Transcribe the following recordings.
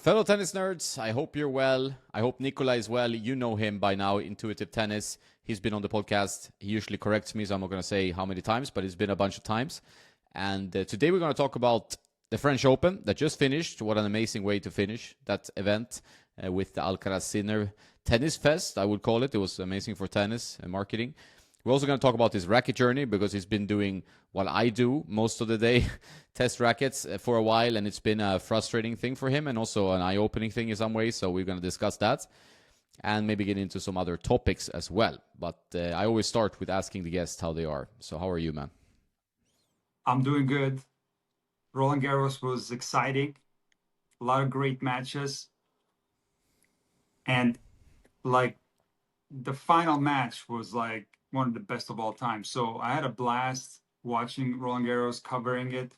Fellow tennis nerds, I hope you're well. I hope Nikola is well. You know him by now, Intuitive Tennis. He's been on the podcast. He usually corrects me, so I'm not going to say how many times, but it's been a bunch of times. And today we're going to talk about the French Open that just finished. What an amazing way to finish that event with the Alcaraz Sinner Tennis Fest, I would call it. It was amazing for tennis and marketing. We're also going to talk about his racket journey because he's been doing what I do most of the day, test rackets for a while, and it's been a frustrating thing for him and also an eye-opening thing in some ways, so we're going to discuss that and maybe get into some other topics as well. But I always start with asking the guests how they are. So how are you, man? I'm doing good. Roland Garros was exciting. A lot of great matches. And like the final match was like one of the best of all time. So I had a blast watching Roland Garros, covering it.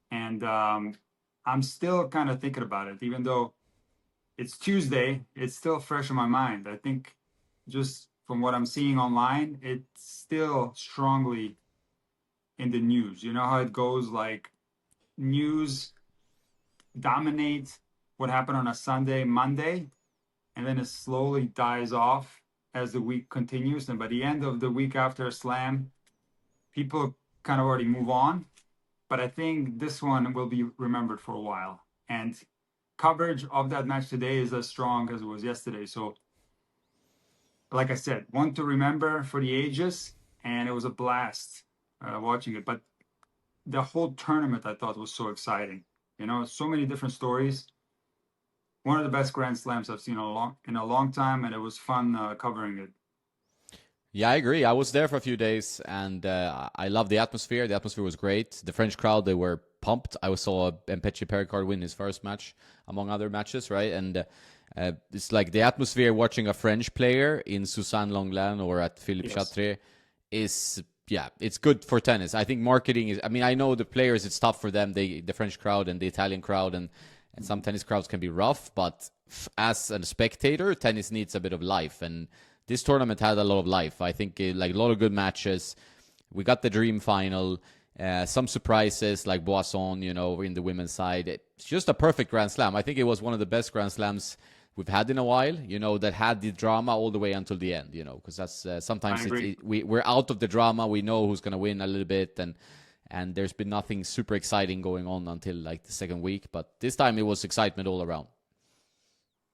And I'm still kind of thinking about it, even though it's Tuesday, it's still fresh in my mind. I think just from what I'm seeing online, it's still strongly in the news. You know how it goes, like news dominate what happened on a Sunday, Monday, and then it slowly dies off as the week continues. And by the end of the week after a slam, people kind of already move on. But I think this one will be remembered for a while. And coverage of that match today is as strong as it was yesterday. So, like I said, one to remember for the ages, and it was a blast watching it. But the whole tournament I thought was so exciting. You know, so many different stories. One of the best Grand Slams I've seen in a long time, and it was fun covering it. Yeah, I agree. I was there for a few days, and I love the atmosphere. The atmosphere was great. The French crowd, they were pumped. I saw Mpechi Pericard win his first match, among other matches, right? And it's like the atmosphere watching a French player in Suzanne Lenglen or at Philippe Yes, Chatrier is, yeah, it's good for tennis. I think marketing is, I mean, I know the players, it's tough for them, the French crowd and the Italian crowd, and some tennis crowds can be rough, but as a spectator, tennis needs a bit of life, and this tournament had a lot of life. I think like a lot of good matches. We got the dream final. Some surprises like Boisson, you know, in the women's side. It's just a perfect Grand Slam. I think it was one of the best Grand Slams we've had in a while, you know, that had the drama all the way until the end, you know, because that's I sometimes agree. we're out of the drama. We know who's going to win a little bit, and there's been nothing super exciting going on until like the second week. But this time it was excitement all around.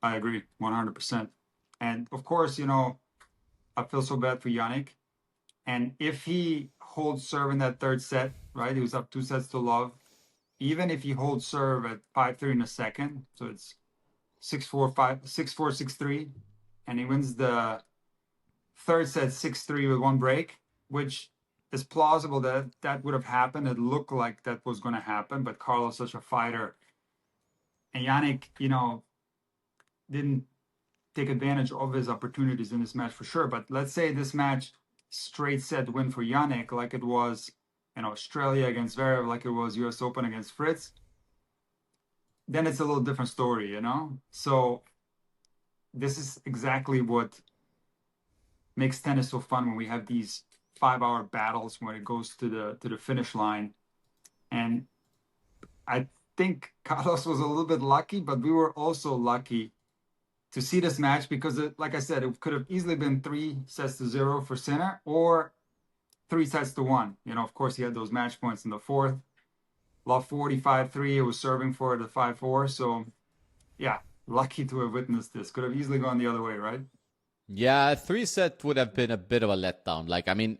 I agree 100%. And of course, you know, I feel so bad for Yannick. And if he holds serve in that third set, right, he was up 2 sets to love. Even if he holds serve at 5-3 in a second, so it's 6-4, 5, 6-4, 6-3, and he wins the third set 6-3 with one break, which is plausible that that would have happened. It looked like that was going to happen, but Carlos such a fighter, and Yannick, you know, didn't take advantage of his opportunities in this match for sure. But let's say this match straight set win for Yannick, like it was in Australia against Zverev, like it was U.S. Open against Fritz, then it's a little different story, you know. So this is exactly what makes tennis so fun when we have these 5-hour battles when it goes to the finish line. And I think Carlos was a little bit lucky, but we were also lucky to see this match because, like I said, it could have easily been 3 sets to 0 for Sinner or 3 sets to 1. You know, of course, he had those match points in the fourth. Love 45-3. It was serving for the 5-4. So, yeah, lucky to have witnessed this. Could have easily gone the other way, right? Yeah, three set would have been a bit of a letdown. Like, I mean,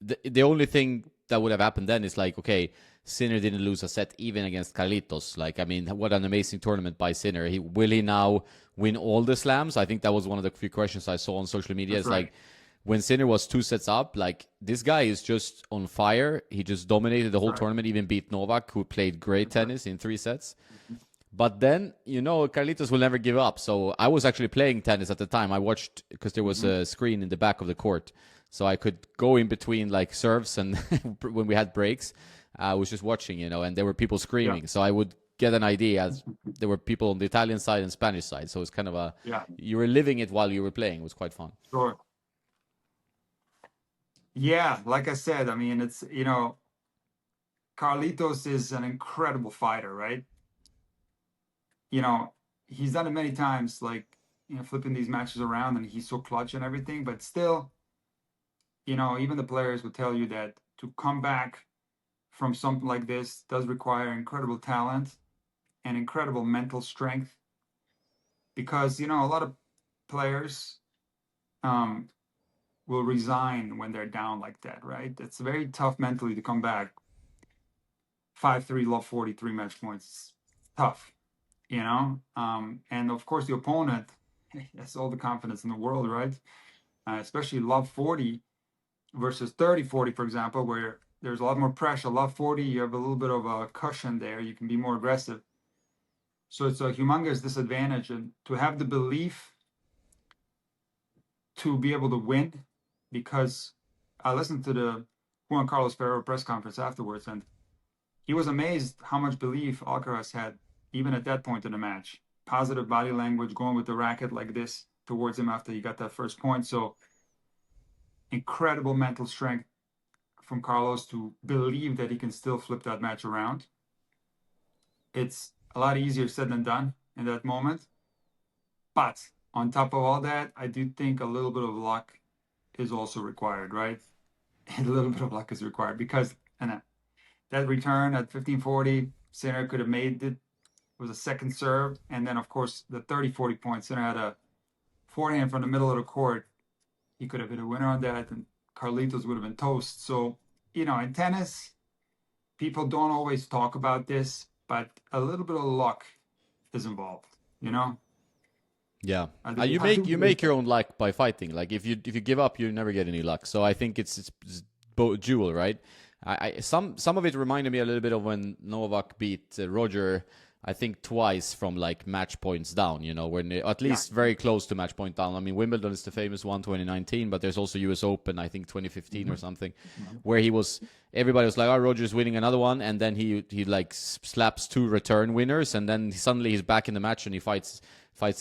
the only thing that would have happened then is like, okay, Sinner didn't lose a set even against Carlitos. Like, I mean, what an amazing tournament by Sinner. Will he now win all the slams? I think that was one of the few questions I saw on social media. That's Is right. like, when Sinner was 2 sets up, like, this guy is just on fire. He just dominated the That's whole right. tournament, even beat Novak, who played great That's right. tennis in 3 sets. But then, you know, Carlitos will never give up. So I was actually playing tennis at the time. I watched because there was Mm-hmm. a screen in the back of the court. So I could go in between like serves and when we had breaks, I was just watching, you know, and there were people Yeah. screaming. So I would get an idea as there were people on the Italian side and Spanish side. So it's kind of Yeah. you were living it while you were playing. It was quite fun. Sure. Yeah. Like I said, I mean, it's, you know, Carlitos is an incredible fighter, right? You know, he's done it many times, like, flipping these matches around, and he's so clutch and everything. But still, even the players will tell you that to come back from something like this does require incredible talent and incredible mental strength, because, a lot of players will resign when they're down like that, right? It's very tough mentally to come back 5-3, love 43 match points. It's tough, and of course the opponent has all the confidence in the world, right? Especially love 40 versus 30-40, for example, where there's a lot more pressure. Love 40, you have a little bit of a cushion there. You can be more aggressive. So it's a humongous disadvantage. And to have the belief to be able to win, because I listened to the Juan Carlos Ferrero press conference afterwards, and he was amazed how much belief Alcaraz had, even at that point in the match. Positive body language, going with the racket like this towards him after he got that first point. So incredible mental strength from Carlos to believe that he can still flip that match around. It's a lot easier said than done in that moment. But on top of all that, I do think a little bit of luck is also required, right? A little bit of luck is required, because that return at 15-40, Sinner could have made it. It was a second serve. And then, of course, the 30-40 point, Sinner had a forehand from the middle of the court. He could have hit a winner on that, and Carlitos would have been toast. So, in tennis, people don't always talk about this, but a little bit of luck is involved, Yeah, I do you believe make your that. own luck by fighting. Like if you give up, you never get any luck. So I think it's both dual, right? Some of it reminded me a little bit of when Novak beat Roger, I think twice from like match points down. When at Yeah. least very close to match point down. I mean, Wimbledon is the famous one, 2019, but there's also U.S. Open, I think 2015 or Mhm. something, Mhm. where everybody was like, "Oh, Roger's winning another one," and then he like slaps two return winners, and then suddenly he's back in the match and he fights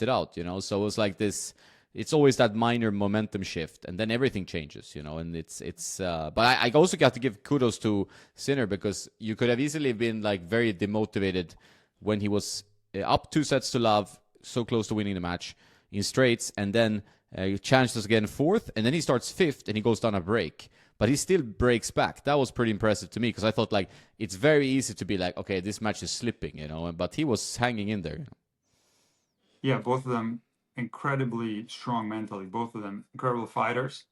it out. So it was like this. It's always that minor momentum shift, and then everything changes. And it's. But I also got to give kudos to Sinner, because you could have easily been like very demotivated when he was up 2-0, so close to winning the match in straights, and then challenges again fourth, and then he starts fifth, and he goes down a break. But he still breaks back. That was pretty impressive to me, because I thought like it's very easy to be like, okay, this match is slipping, but he was hanging in there. Yeah, both of them incredibly strong mentally, both of them incredible fighters.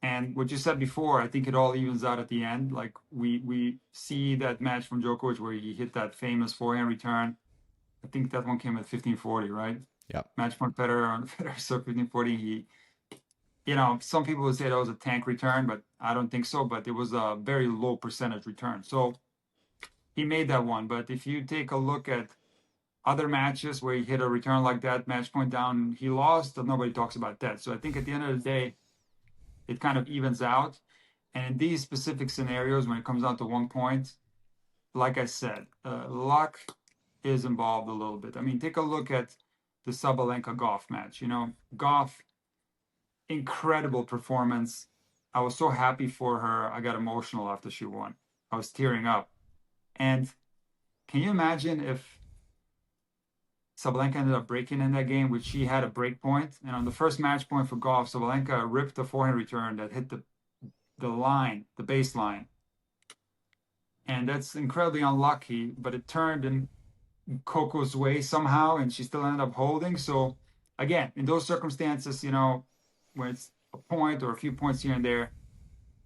And what you said before, I think it all evens out at the end. Like we see that match from Djokovic where he hit that famous forehand return. I think that one came at 15-40, right? Yeah. Match point Federer on Federer, so 15-40. Some people would say that was a tank return, but I don't think so. But it was a very low percentage return. So he made that one. But if you take a look at other matches where he hit a return like that, match point down, he lost, but nobody talks about that. So I think at the end of the day, it kind of evens out. And in these specific scenarios, when it comes down to 1 point, like I said, luck is involved a little bit. I mean, take a look at the Sabalenka Goff match. Goff, incredible performance. I was so happy for her. I got emotional after she won. I was tearing up. And can you imagine if Sabalenka ended up breaking in that game, which she had a break point, and on the first match point for Goff, Sabalenka ripped the forehand return that hit the line, the baseline. And that's incredibly unlucky, but it turned in Coco's way somehow, and she still ended up holding. So again, in those circumstances, when it's a point or a few points here and there,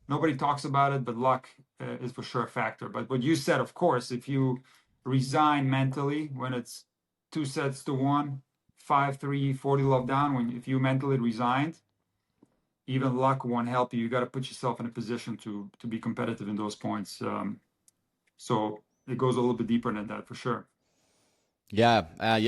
nobody talks about it, but luck is for sure a factor. But what you said, of course, if you resign mentally when it's 2-1, 5-3, 40 love down, if you mentally resigned, even luck won't help you. You got to put yourself in a position to be competitive in those points. So it goes a little bit deeper than that for sure. Yeah,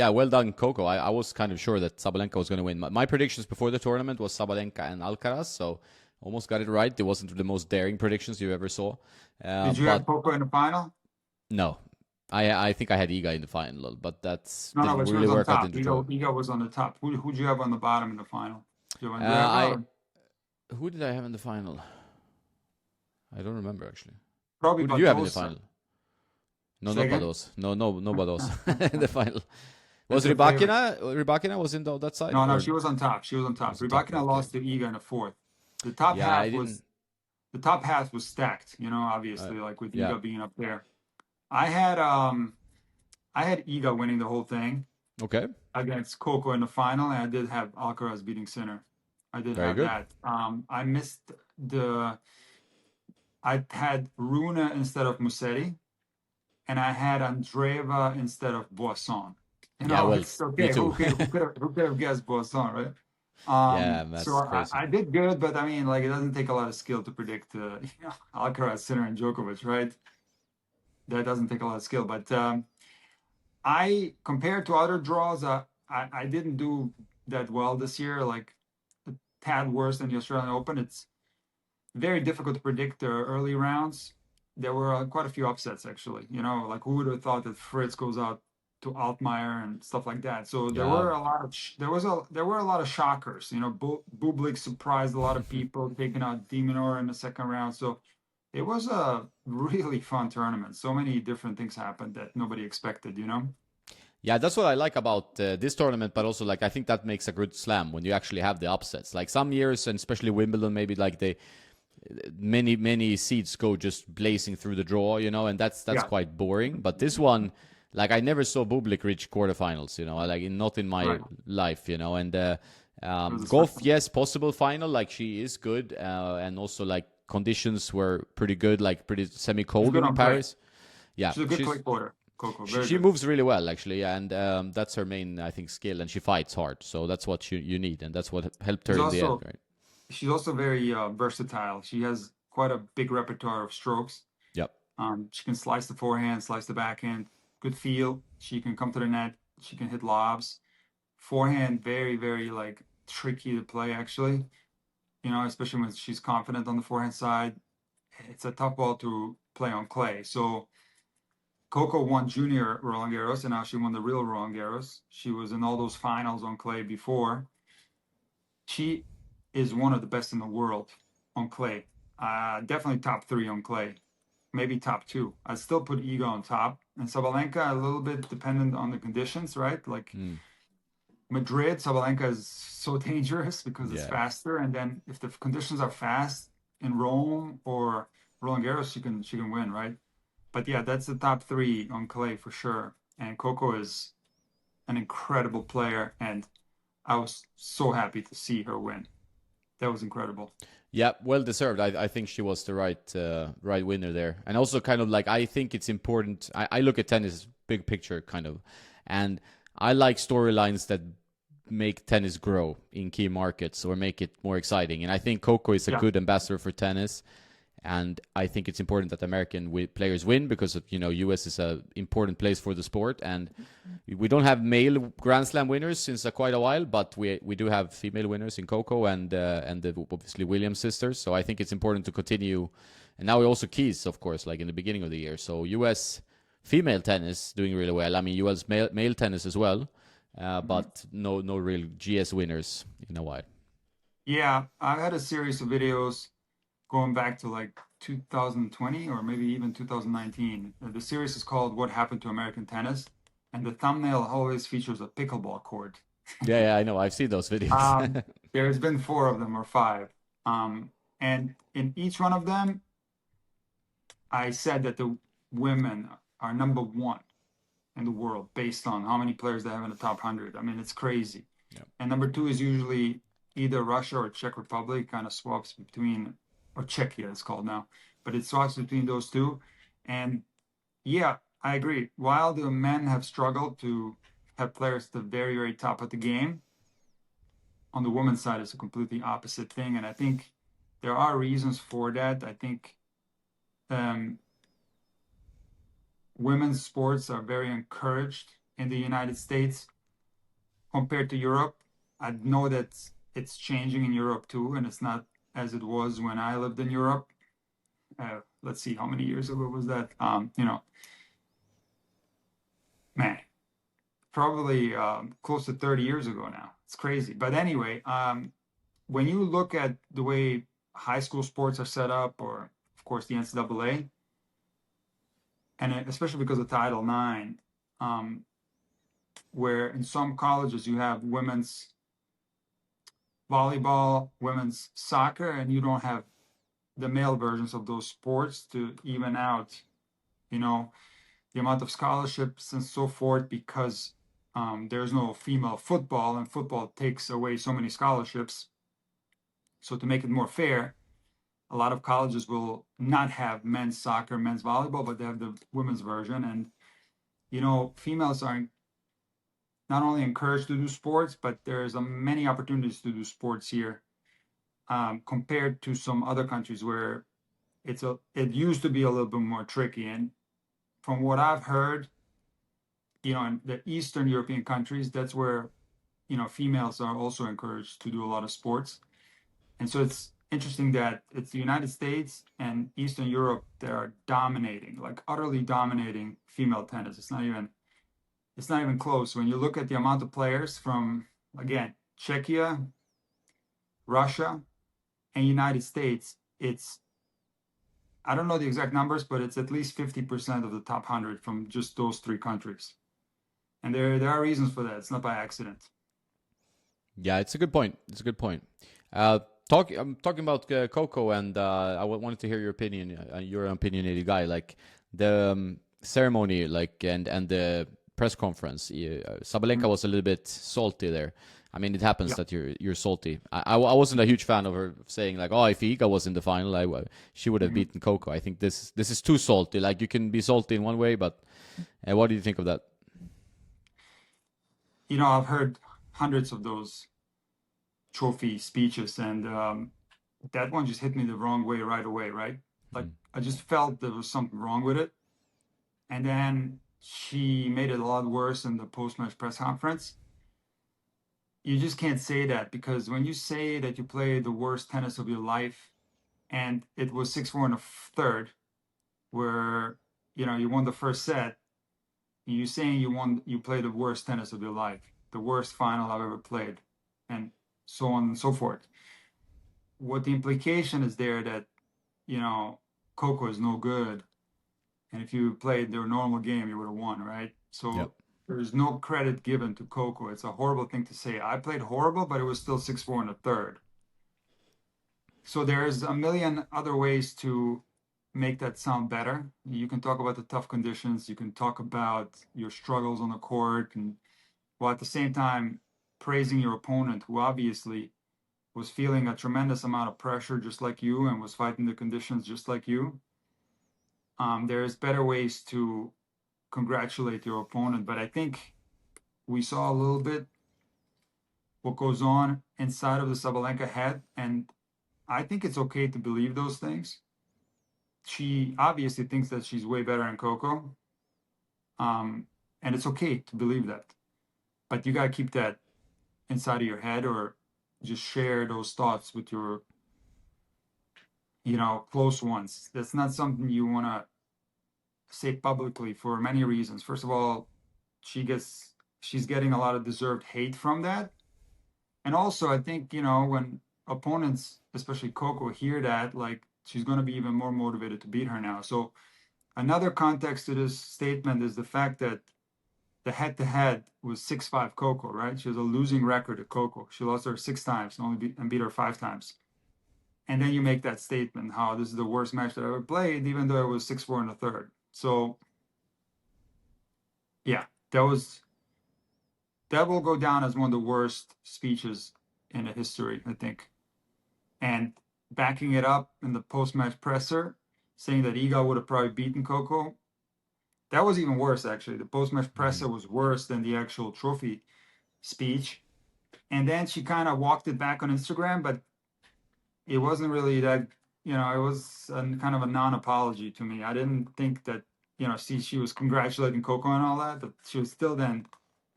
well done, Coco. I was kind of sure that Sabalenka was going to win. My predictions before the tournament was Sabalenka and Alcaraz, so almost got it right. It wasn't the most daring predictions you ever saw. Did you have But Coco in the final? no, I think I had Iga in the final, but that No, didn't but she really was on work out top. in the draw. Iga was on the top. Who'd you have on the bottom in the final? Did you have I Andrea? Who did I have in the final? I don't remember actually. Probably Who did you have in the Badosa. final? No, Say not again? Bados. No Bados in the final. Was That's the favorite. Rybakina was in that side, No, no, or she was on top. She was on top. was on top? Rybakina Okay. lost to Iga in the fourth. The top Yeah, I half didn't. was the top half was stacked. Uh, Obviously, like with yeah. Iga being up there. I had I had Iga winning the whole thing Okay. against Coco in the final, and I did have Alcaraz beating Sinner. I did Very have good. that. I missed the. I had Runa instead of Musetti, and I had Andreeva instead of Boisson. Yeah. Well, It's me okay. too. Who could have guessed Boisson, right? Yeah, So that's crazy. I did good, but I mean, like, it doesn't take a lot of skill to predict, Alcaraz, Sinner, and Djokovic, right? That doesn't take a lot of skill. But I, compared to other draws, I didn't do that well this year. Like, a tad worse than the Australian Open. It's very difficult to predict the early rounds. There were quite a few upsets, actually. Like, who would have thought that Fritz goes out to Altmaier and stuff like that. So there Yeah. were a lot of there were a lot of shockers. Bublik surprised a lot of people, taking out Demonor in the second round. So it was a really fun tournament. So many different things happened that nobody expected. Yeah, that's what I like about this tournament, but also like I think that makes a good slam when you actually have the upsets. Like some years, and especially Wimbledon, maybe like many seeds go just blazing through the draw, and that's Yeah, quite boring. But this one, like I never saw Bublik reach quarterfinals, like not in my right. life, and It was a golf, special. yes, possible final, like she is good, and also like conditions were pretty good, like pretty She's semi-cold good in on clay. Paris. Yeah, She's a good clay quarter, Coco. Very she good. moves really well actually, and that's her main, I think, skill, and she fights hard, so that's what you need, and that's what helped her She's in the end, also right? she's also very versatile. She has quite a big repertoire of strokes. Yep. She can slice the forehand, slice the backhand, good feel. She can come to the net. She can hit lobs. Forehand, very, very like tricky to play actually. Especially when she's confident on the forehand side. It's a tough ball to play on clay. So Coco won junior Roland Garros, and now she won the real Roland Garros. She was in all those finals on clay before. She is one of the best in the world on clay. Definitely top three on clay, maybe top two. I'd still put Iga on top, and Sabalenka a little bit dependent on the conditions, right? Like Mm. Madrid, Sabalenka is so dangerous because it's Yeah. faster, and then if the conditions are fast in Rome or Roland Garros, she can win, right? But yeah, that's the top three on clay for sure. And Coco is an incredible player, and I was so happy to see her win. That was incredible. Yeah, well deserved. I think she was the right winner there, and also kind of like I think it's important. I look at tennis big picture kind of, and I like storylines that make tennis grow in key markets or make it more exciting. And I think Coco is a Yeah, good ambassador for tennis. And I think it's important that American players win because US is a important place for the sport, and we don't have male Grand Slam winners since quite a while, but we do have female winners in Coco and the obviously Williams sisters. So I think it's important to continue, and now we also Keys, of course, like in the beginning of the year. So US female tennis doing really well. I mean US male tennis as well, but no real GS winners in a while. yeah. I had a series of videos going back to like 2020 or maybe even 2019. The series is called "What Happened to American Tennis," and the thumbnail always features a pickleball court. Yeah, I know. I've seen those videos. Um, there's been four of them or five. And in each one of them, I said that the women are number one in the world based on how many players they have in the top 100. I mean, it's crazy. Yeah. And number two is usually either Russia or Czech Republic, kind of swaps between, or Czechia it's called now, but it swaps between those two. And yeah, I agree. While the men have struggled to have players at the very, very top of the game, on the women's side, it's a completely opposite thing. And I think there are reasons for that. I think um, women's sports are very encouraged in the United States compared to Europe. I know that it's changing in Europe too, and it's not as it was when I lived in Europe. Let's see, how many years ago was that? Man, probably close to 30 years ago now. It's crazy. But anyway, when you look at the way high school sports are set up, or of course the NCAA, and especially because of Title IX, where in some colleges you have women's volleyball, women's soccer, and you don't have the male versions of those sports to even out, you know, the amount of scholarships and so forth, because there's no female football, and football takes away so many scholarships. So to make it more fair, a lot of colleges will not have men's soccer, men's volleyball, but they have the women's version. And, females are not only encouraged to do sports, but there's many opportunities to do sports here compared to some other countries where it used to be a little bit more tricky. And from what I've heard, in the Eastern European countries, that's where, females are also encouraged to do a lot of sports. And so it's interesting that it's the United States and Eastern Europe that are dominating, like utterly dominating female tennis. It's not even close. When you look at the amount of players from, again, Czechia, Russia, and United States, I don't know the exact numbers, but it's at least 50% of the top 100 from just those three countries. And there are reasons for that. It's not by accident. Yeah, it's a good point. I'm talking about Coco, and I wanted to hear your opinion. You're an opinionated guy. Like the ceremony, like and the press conference. Sabalenka was a little bit salty there. I mean, it happens that you're salty. I wasn't a huge fan of her saying like, oh, if Iga was in the final, she would have beaten Coco. I think this is too salty. Like you can be salty in one way, but what do you think of that? I've heard hundreds of those trophy speeches, and that one just hit me the wrong way right away, right? Like I just felt there was something wrong with it. And then she made it a lot worse in the post-match press conference. You just can't say that, because when you say that you played the worst tennis of your life, and it was 6-4 in the third, where you won the first set, you're saying you played the worst tennis of your life, the worst final I've ever played, and so on and so forth. What the implication is there that Coco is no good, and if you played their normal game, you would have won, right? So there's no credit given to Coco. It's a horrible thing to say. I played horrible, but it was still 6-4 in the third. So there's a million other ways to make that sound better. You can talk about the tough conditions. You can talk about your struggles on the court, and while at the same time praising your opponent, who obviously was feeling a tremendous amount of pressure just like you and was fighting the conditions just like you. There's better ways to congratulate your opponent, but I think we saw a little bit what goes on inside of the Sabalenka head, and I think it's okay to believe those things. She obviously thinks that she's way better than Coco, and it's okay to believe that, but you got to keep that inside of your head, or just share those thoughts with your close ones. That's not something you want to say publicly for many reasons. First of all, she's getting a lot of deserved hate from that. And also, I think, when opponents, especially Coco, hear that, like, she's going to be even more motivated to beat her now. So another context to this statement is the fact that the head-to-head was 6-5 Coco, right? She has a losing record at Coco. She lost her 6 times and beat her 5 times. And then you make that statement, how this is the worst match that I ever played, even though it was 6-4 in the third. So, yeah, that will go down as one of the worst speeches in the history, I think. And backing it up in the post-match presser, saying that Iga would have probably beaten Coco, that was even worse, actually. The post-match presser was worse than the actual trophy speech. And then she kind of walked it back on Instagram, but it wasn't really that, it was kind of a non-apology to me. I didn't think that, she was congratulating Coco and all that, but she was still then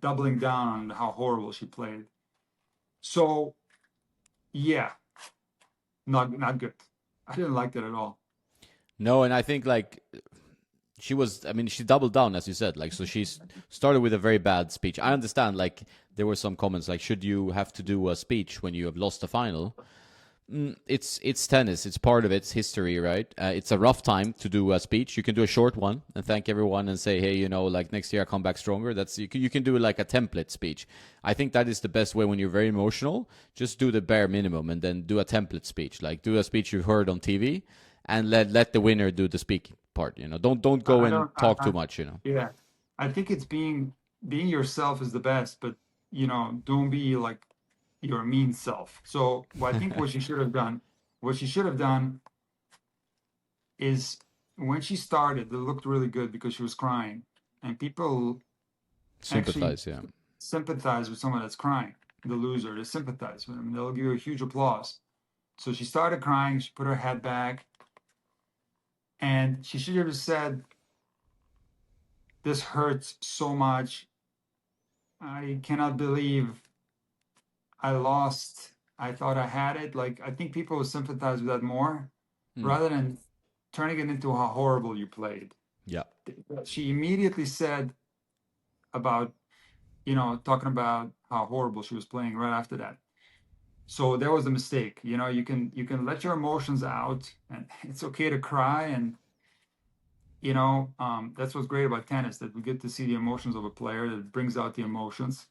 doubling down on how horrible she played. So, yeah, not good. I didn't like that at all. No, and I think like she doubled down, as you said. Like, so she started with a very bad speech. I understand, like, there were some comments like, should you have to do a speech when you have lost the final? It's tennis. It's part of its history, right? It's a rough time to do a speech. You can do a short one and thank everyone and say, hey, like next year I come back stronger. That's you can do like a template speech. I think that is the best way when you're very emotional. Just do the bare minimum and then do a template speech. Like do a speech you've heard on TV, and let the winner do the speaking part. Don't go I and don't. talk too much. Yeah, I think it's being yourself is the best, but don't be like your mean self. So I think what she should have done is when she started, it looked really good because she was crying, and people actually Sympathize, yeah. sympathize with someone that's crying. The loser, they sympathize with them. They'll give you a huge applause. So she started crying. She put her head back, and she should have said, "This hurts so much. I cannot believe I lost. I thought I had it." Like, I think people will sympathize with that more Mm. rather than turning it into how horrible you played. Yeah. She immediately said about, talking about how horrible she was playing right after that. So there was a mistake. You can let your emotions out, and it's okay to cry. And that's what's great about tennis, that we get to see the emotions of a player that brings out the emotions.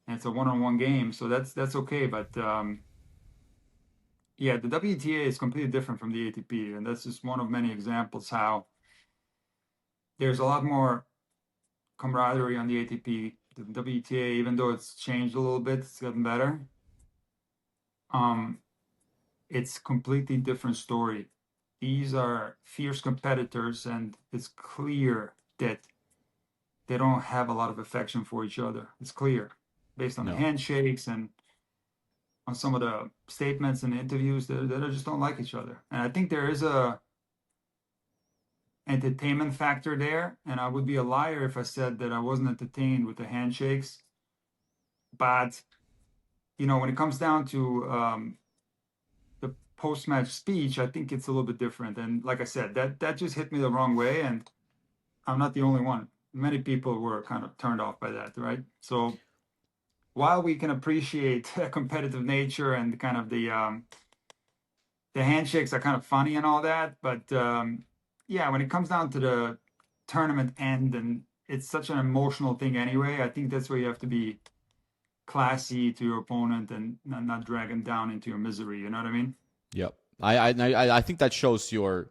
And it's a one-on-one game, so that's okay. But yeah, the WTA is completely different from the ATP, and that's just one of many examples how there's a lot more camaraderie on the ATP. The WTA, even though it's changed a little bit, it's gotten better. Um, it's completely different story. These are fierce competitors, and it's clear that they don't have a lot of affection for each other. It's clear based on the No. handshakes and on some of the statements and interviews that they just don't like each other. And I think there is a entertainment factor there. And I would be a liar if I said that I wasn't entertained with the handshakes. But when it comes down to the post-match speech, I think it's a little bit different. And like I said, that just hit me the wrong way, and I'm not the only one. Many people were kind of turned off by that, right? So while we can appreciate competitive nature and kind of the handshakes are kind of funny and all that, but yeah, when it comes down to the tournament end, and it's such an emotional thing anyway, I think that's where you have to be classy to your opponent and not drag him down into your misery. You know what I mean? Yep. I think that shows your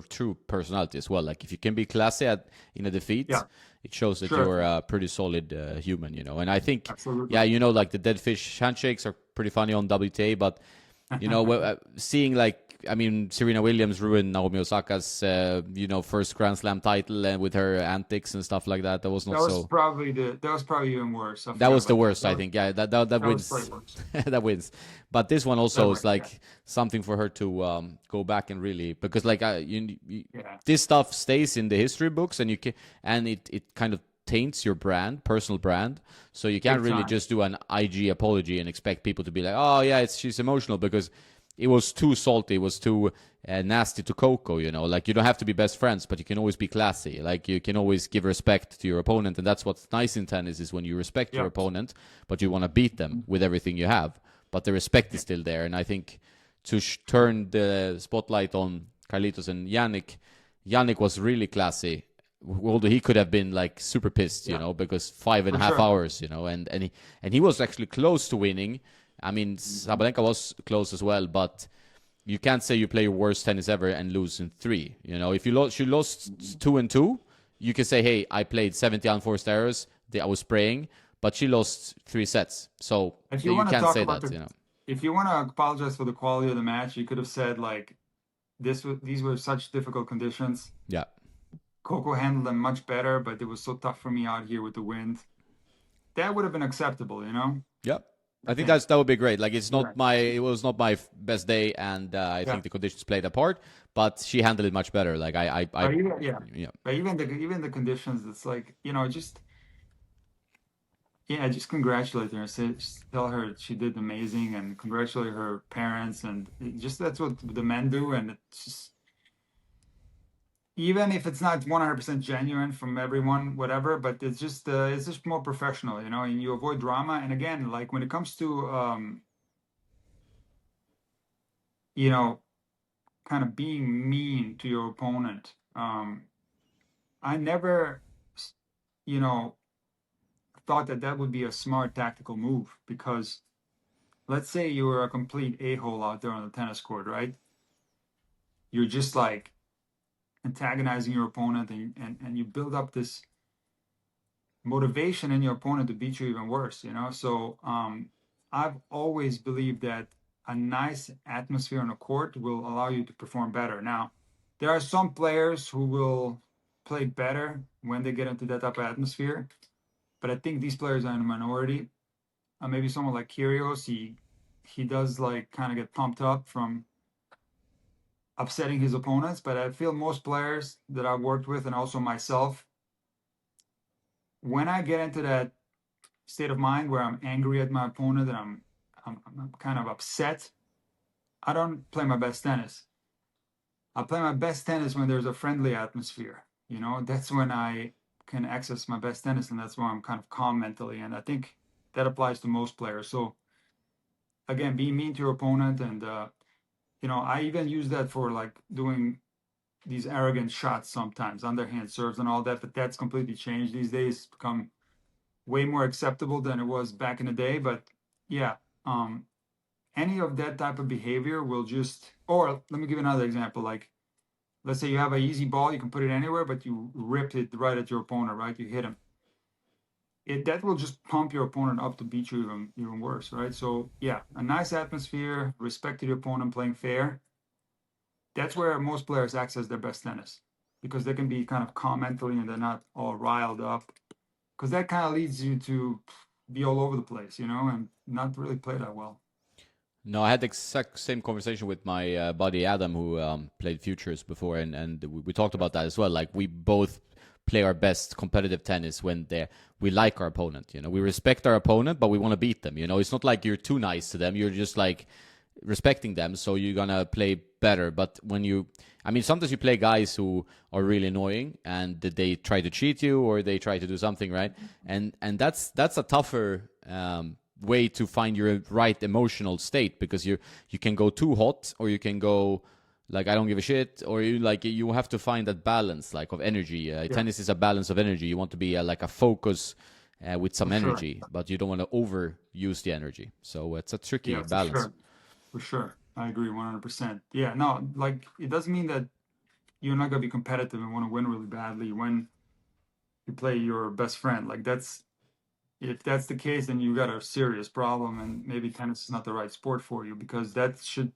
true personality as well. Like if you can be classy in a defeat, Yeah, it shows that sure, you're a pretty solid human. And I think, absolutely. yeah, like the dead fish handshakes are pretty funny on WTA, but seeing like, I mean, Serena Williams ruined Naomi Osaka's first Grand Slam title, and with her antics and stuff like that, that was not so. That was probably even worse. I That forgot was the about that. worst, I think. Yeah, that That was probably wins. worse. That wins. But this one That also way, is yeah, like something for her to go back and really, because like yeah, this stuff stays in the history books, and it kind of taints your personal brand. So you can't big really time. just do an IG apology and expect people to be like, oh yeah, she's emotional, because it was too salty, it was too nasty to Coco, like you don't have to be best friends, but you can always be classy. Like you can always give respect to your opponent, and that's what's nice in tennis, is when you respect your Yeah, opponent, but you want to beat them with everything you have, but the respect is yeah, still there. And I think to turn the spotlight on Carlitos and Yannick was really classy. Although he could have been like super pissed, yeah, because 5.5 for sure. hours, and he was actually close to winning. I mean, Sabalenka was close as well, but you can't say you play your worst tennis ever and lose in 3. If she lost 2-2, you can say, hey, I played 70 unforced errors. I was spraying, but she lost 3 sets. So If you you want to can't talk say about that. if you want to apologize for the quality of the match, you could have said like these were such difficult conditions. Yeah. Coco handled them much better, but it was so tough for me out here with the wind. That would have been acceptable. Yeah. I I think think. that would be great. Like Yeah, it was not my best day, and I yeah. think the conditions played a part, but she handled it much better. Like But even yeah, yeah. but even the conditions, it's like just yeah, just congratulate her and just tell her she did amazing, and congratulate her parents, and just that's what the men do, and it's just even if it's not 100% genuine from everyone, whatever, but it's just more professional, and you avoid drama. And again, like when it comes to you know, kind of being mean to your opponent. I never, you know, thought that that would be a smart tactical move because let's say you were a complete a-hole out there on the tennis court, right? You're just like antagonizing your opponent and you build up this motivation in your opponent to beat you even worse, you know? So I've always believed that a nice atmosphere on the court will allow you to perform better. Now, there are some players who will play better when they get into that type of atmosphere, but I think these players are in a minority. Maybe someone like Kyrgios, he does like kind of get pumped up from upsetting his opponents, but I feel most players that I've worked with and also myself, when I get into that state of mind where I'm angry at my opponent and I'm kind of upset, I don't play my best tennis. I play my best tennis when there's a friendly atmosphere. You know, that's when I can access my best tennis, and that's why I'm kind of calm mentally. And I think that applies to most players. So again, being mean to your opponent, and you know, I even use that for like doing these arrogant shots sometimes, underhand serves and all that. But that's completely changed these days. It's become way more acceptable than it was back in the day. But yeah, any of that type of behavior will just, or let me give you another example. Like, let's say you have an easy ball, you can put it anywhere, but you ripped it right at your opponent, right? You hit him. That will just pump your opponent up to beat you even worse, right? So yeah, a nice atmosphere, respect to your opponent, playing fair. That's where most players access their best tennis because they can be kind of calm mentally and they're not all riled up. Because that kind of leads you to be all over the place, you know, and not really play that well. No, I had the exact same conversation with my buddy Adam, who played futures before, and we talked about that as well. Like we both play our best competitive tennis when we like our opponent. You know, we respect our opponent, but we want to beat them. You know, it's not like you're too nice to them. You're just like respecting them, so you're gonna play better. But when I mean, sometimes you play guys who are really annoying and they try to cheat you or they try to do something, right? And that's a tougher way to find your right emotional state because you can go too hot or you can go like I don't give a shit, or you have to find that balance like of energy. Yeah, Tennis is a balance of energy. You want to be like a focus with for some sure. energy, but you don't want to overuse the energy. So it's a tricky Yeah, for balance. sure. For sure. I agree 100%. Yeah, no, like it doesn't mean that you're not going to be competitive and want to win really badly when you play your best friend. Like that's if that's the case, then you got a serious problem, and maybe tennis is not the right sport for you because that should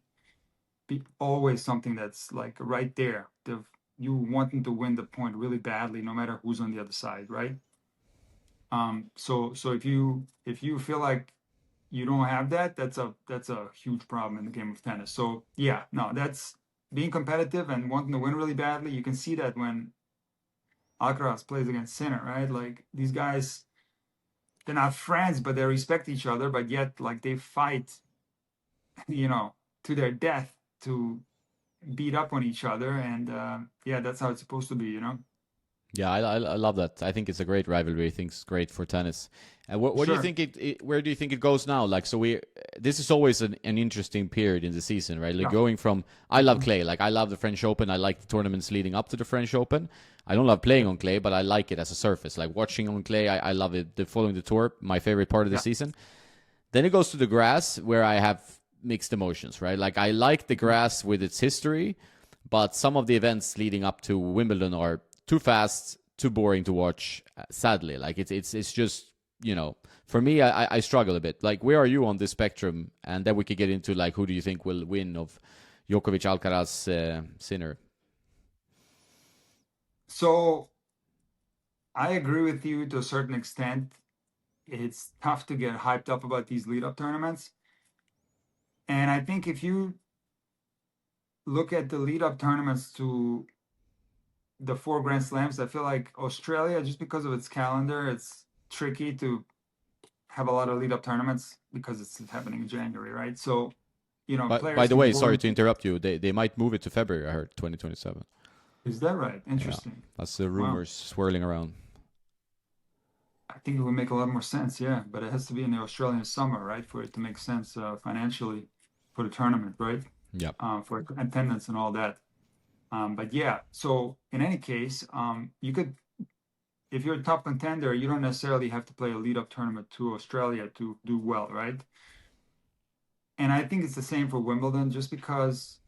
be always something that's like right there. You wanting to win the point really badly, no matter who's on the other side, right? So if you feel like you don't have that, that's a huge problem in the game of tennis. So yeah, no, that's being competitive and wanting to win really badly. You can see that when Alcaraz plays against Sinner, right? Like these guys, they're not friends, but they respect each other, but yet like they fight, you know, to their death to beat up on each other. And yeah, that's how it's supposed to be, you know? Yeah, I love that. I think it's a great rivalry. I think it's great for tennis. And what do you Sure. think where do you think it goes now? Like, so this is always an interesting period in the season, right? Like Yeah. going from, I love clay. Like I love the French Open. I like the tournaments leading up to the French Open. I don't love playing on clay, but I like it as a surface. Like watching on clay, I love it. Following the tour, my favorite part of the Yeah. season. Then it goes to the grass where I have mixed emotions, right? Like I like the grass with its history, but some of the events leading up to Wimbledon are too fast, too boring to watch. Sadly, like it's just for me, I struggle a bit. Like, where are you on this spectrum? And then we could get into like who do you think will win of Djokovic, Alcaraz, Sinner? So I agree with you to a certain extent. It's tough to get hyped up about these lead up tournaments. And I think if you look at the lead up tournaments to the four Grand Slams, I feel like Australia, just because of its calendar, it's tricky to have a lot of lead up tournaments because it's happening in January, right? So, But by players the can way, go sorry to into. interrupt you. They might move it to February. I heard 2027. Is that right? Yeah, Interesting. that's the Wow. rumors swirling around. I think it would make a lot more sense, yeah. But it has to be in the Australian summer, right, for it to make sense financially for the tournament, right? Yeah. for attendance and all that. But yeah, so in any case, you could, if you're a top contender, you don't necessarily have to play a lead-up tournament to Australia to do well, right? And I think it's the same for Wimbledon, just because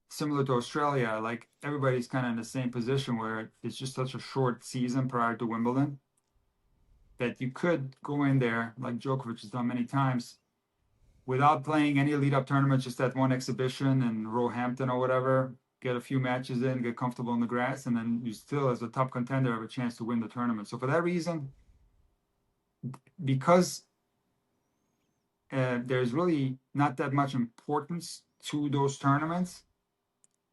similar to Australia, like everybody's kind of in the same position where it's just such a short season prior to Wimbledon that you could go in there, like Djokovic has done many times, without playing any lead-up tournament, just that one exhibition in Roehampton or whatever, get a few matches in, get comfortable in the grass, and then you still, as a top contender, have a chance to win the tournament. So for that reason, because there's really not that much importance to those tournaments,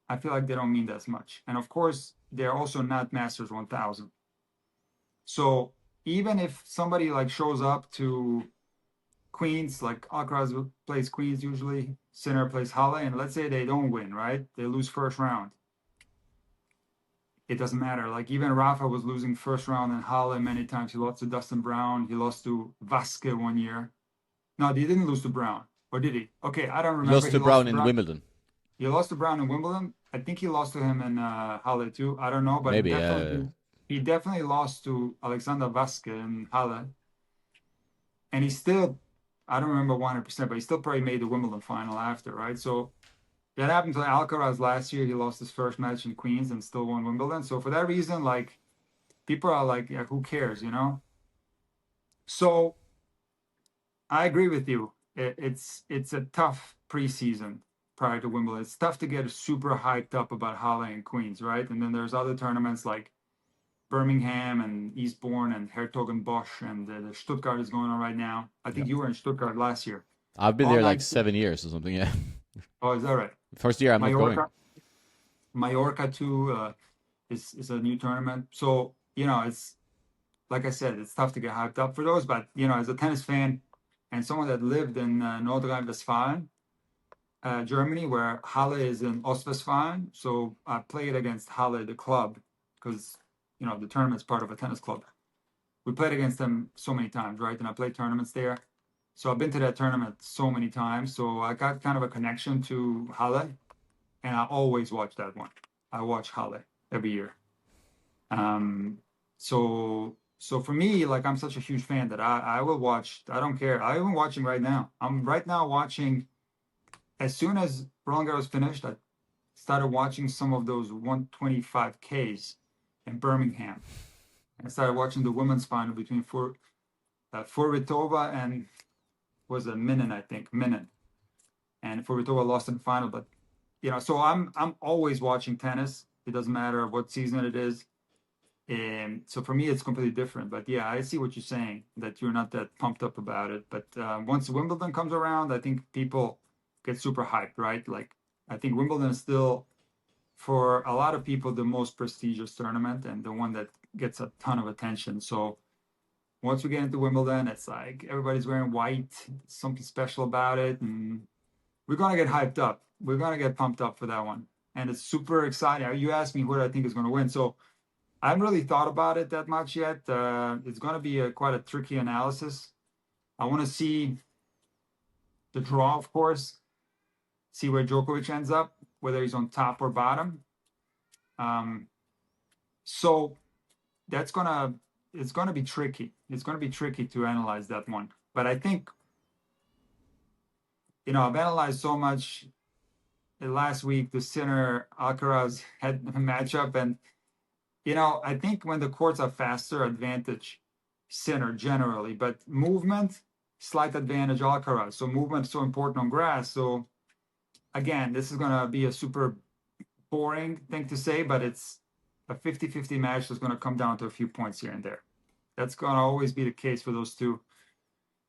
I feel like they don't mean that much. And of course, they're also not Masters 1000. So even if somebody like shows up to Queens, like Alcaraz plays Queens usually, Sinner plays Halle, and let's say they don't win, right? They lose first round. It doesn't matter. Like even Rafa was losing first round in Halle many times. He lost to Dustin Brown. He lost to Vasque one year. No, he didn't lose to Brown. Or did he? Okay, I don't He remember. lost He to lost Brown to in Brown. Wimbledon. He lost to Brown in Wimbledon. I think he lost to him in Halle too. I don't know, but Maybe. definitely he definitely lost to Alexander Vasque in Halle. And he still, I don't remember 100%, but he still probably made the Wimbledon final after, right? So that happened to Alcaraz last year. He lost his first match in Queens and still won Wimbledon. So for that reason, like people are like, yeah, who cares, you know? So I agree with you. It's a tough preseason prior to Wimbledon. It's tough to get super hyped up about Halle and Queens, right? And then there's other tournaments like Birmingham and Eastbourne and Hertogenbosch and the Stuttgart is going on right now. I think Yeah. you were in Stuttgart last year. I've been All there like nights. 7 years or something. Yeah. Oh, is that right? First year I'm not going. Mallorca too is a new tournament. So you know, it's like I said, it's tough to get hyped up for those. But you know, as a tennis fan and someone that lived in North Rhine-Westphalia, Germany, where Halle is in Ostwestfalen, so I played against Halle, the club, because you know the tournament's part of a tennis club. We played against them so many times, right? And I played tournaments there. So I've been to that tournament so many times. So I got kind of a connection to Halle, and I always watch that one. I watch Halle every year. Um, so for me, like I'm such a huge fan that I will watch. I don't care. I'm even watching right now. I'm right now watching. As soon as Roland Garros finished, I started watching some of those 125Ks in Birmingham. I started watching the women's final between Furvitova and was a Minen, I think Minen, and Furvitova lost in the final. But you know, so I'm always watching tennis. It doesn't matter what season it is. And so for me, it's completely different. But yeah, I see what you're saying, that you're not that pumped up about it. But once Wimbledon comes around, I think people get super hyped, right? Like I think Wimbledon is still, for a lot of people, the most prestigious tournament and the one that gets a ton of attention. So once we get into Wimbledon, it's like everybody's wearing white, something special about it, and we're gonna get hyped up. We're gonna get pumped up for that one, and it's super exciting. You asked me what I think is going to win, so I haven't really thought about it that much yet. It's going to be quite a tricky analysis. I want to see the draw, of course, see where Djokovic ends up, whether he's on top or bottom. So that's gonna it's gonna be tricky. It's gonna be tricky to analyze that one. But I think, you know, I've analyzed so much last week the Sinner Alcaraz had matchup, and you know, I think when the courts are faster, advantage Sinner generally, but movement, slight advantage Alcaraz. So movement is so important on grass. So again, this is gonna be a super boring thing to say, but it's a 50-50 match that's gonna come down to a few points here and there. That's gonna always be the case for those two,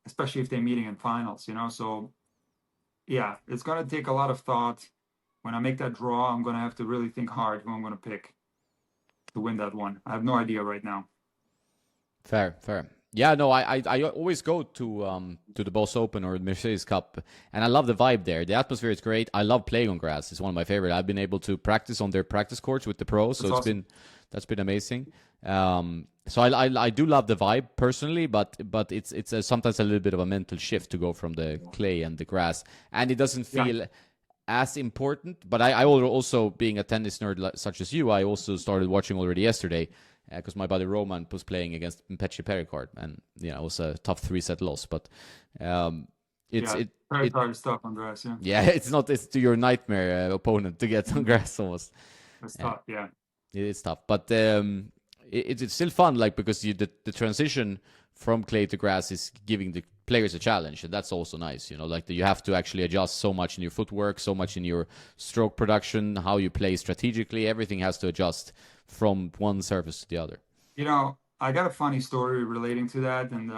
especially if they're meeting in finals, you know. So yeah, it's gonna take a lot of thought. When I make that draw, I'm gonna have to really think hard who I'm gonna pick to win that one. I have no idea right now. Fair, fair. Yeah, no, I always go to the Boss Open or the Mercedes Cup, and I love the vibe there. The atmosphere is great. I love playing on grass. It's one of my favorite. I've been able to practice on their practice courts with the pros, so That's awesome. that's been amazing. So I do love the vibe personally, but it's sometimes a little bit of a mental shift to go from the clay and the grass, and it doesn't Yeah, feel as important. But I also, being a tennis nerd such as you, I also started watching already yesterday because my buddy Roman was playing against Petri Pericard, and it was a tough 3-set loss. But it's Yeah, it very it hard stuff on grass. Yeah, yeah, it's to your nightmare opponent to get on grass almost. that's Uh, tough. Yeah. it's tough, but it's still fun, like because the transition from clay to grass is giving the players a challenge, and that's also nice. Like you have to actually adjust so much in your footwork, so much in your stroke production, how you play strategically. Everything has to adjust from one surface to the other. I got a funny story relating to that. And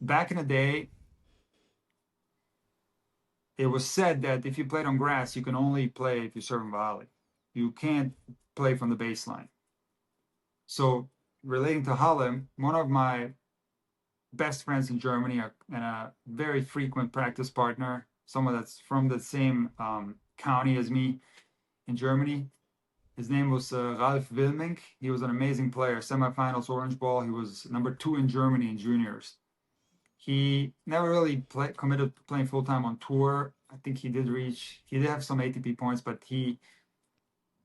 back in the day, it was said that if you played on grass, you can only play if you serve and volley. You can't play from the baseline. So, relating to Halle, one of my best friends in Germany and a very frequent practice partner, someone that's from the same county as me in Germany. His name was Ralf Wilming. He was an amazing player, semifinals Orange Ball. He was #2 in Germany in juniors. He never really committed to playing full time on tour. I think he did have some ATP points, but he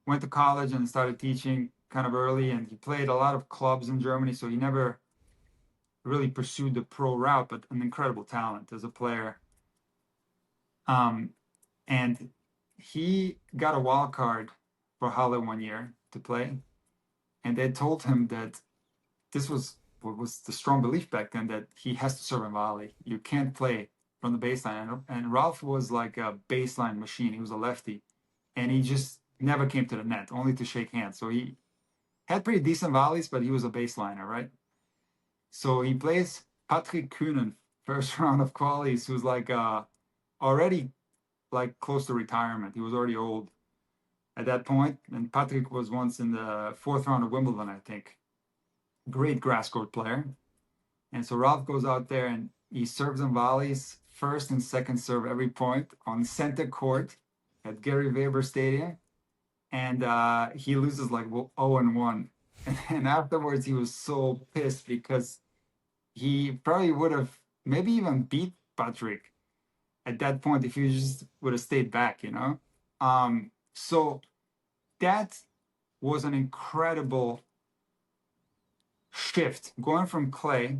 went to college and started teaching kind of early, and he played a lot of clubs in Germany, so he never really pursued the pro route, but an incredible talent as a player. And he got a wild card for Halle one year to play, and they told him that this was what was the strong belief back then, that he has to serve and volley. You can't play from the baseline. And Ralph was like a baseline machine. He was a lefty, and he just never came to the net, only to shake hands. So he had pretty decent volleys, but he was a baseliner, right? So he plays Patrick Kühnen, first round of qualies, who's like already like close to retirement. He was already old at that point, and Patrick was once in the fourth round of Wimbledon, I think. Great grass court player. And so Ralph goes out there and he serves and volleys first and second serve every point on center court at Gary Weber Stadium. And he loses like 0-1. And afterwards, he was so pissed because he probably would have maybe even beat Patrick at that point if he just would have stayed back, So that was an incredible shift going from clay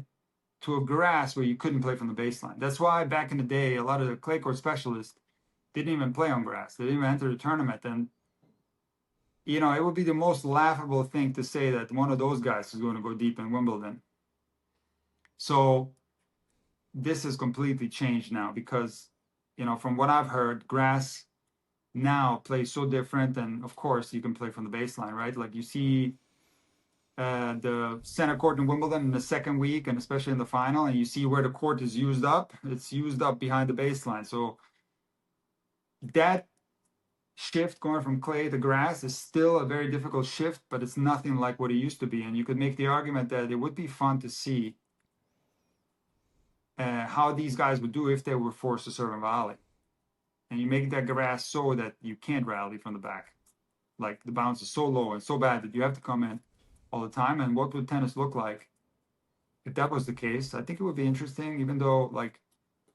to a grass where you couldn't play from the baseline. That's why back in the day, a lot of the clay court specialists didn't even play on grass. They didn't even enter the tournament. And, it would be the most laughable thing to say that one of those guys is going to go deep in Wimbledon. So this has completely changed now because, from what I've heard, grass now plays so different. And of course, you can play from the baseline, right? Like you see the center court in Wimbledon in the second week, and especially in the final, and you see where the court is used up. It's used up behind the baseline. So that shift going from clay to grass is still a very difficult shift, but it's nothing like what it used to be. And you could make the argument that it would be fun to see how these guys would do if they were forced to serve and volley. And you make that grass so that you can't rally from the back. Like the bounce is so low and so bad that you have to come in all the time. And what would tennis look like if that was the case? I think it would be interesting, even though, like,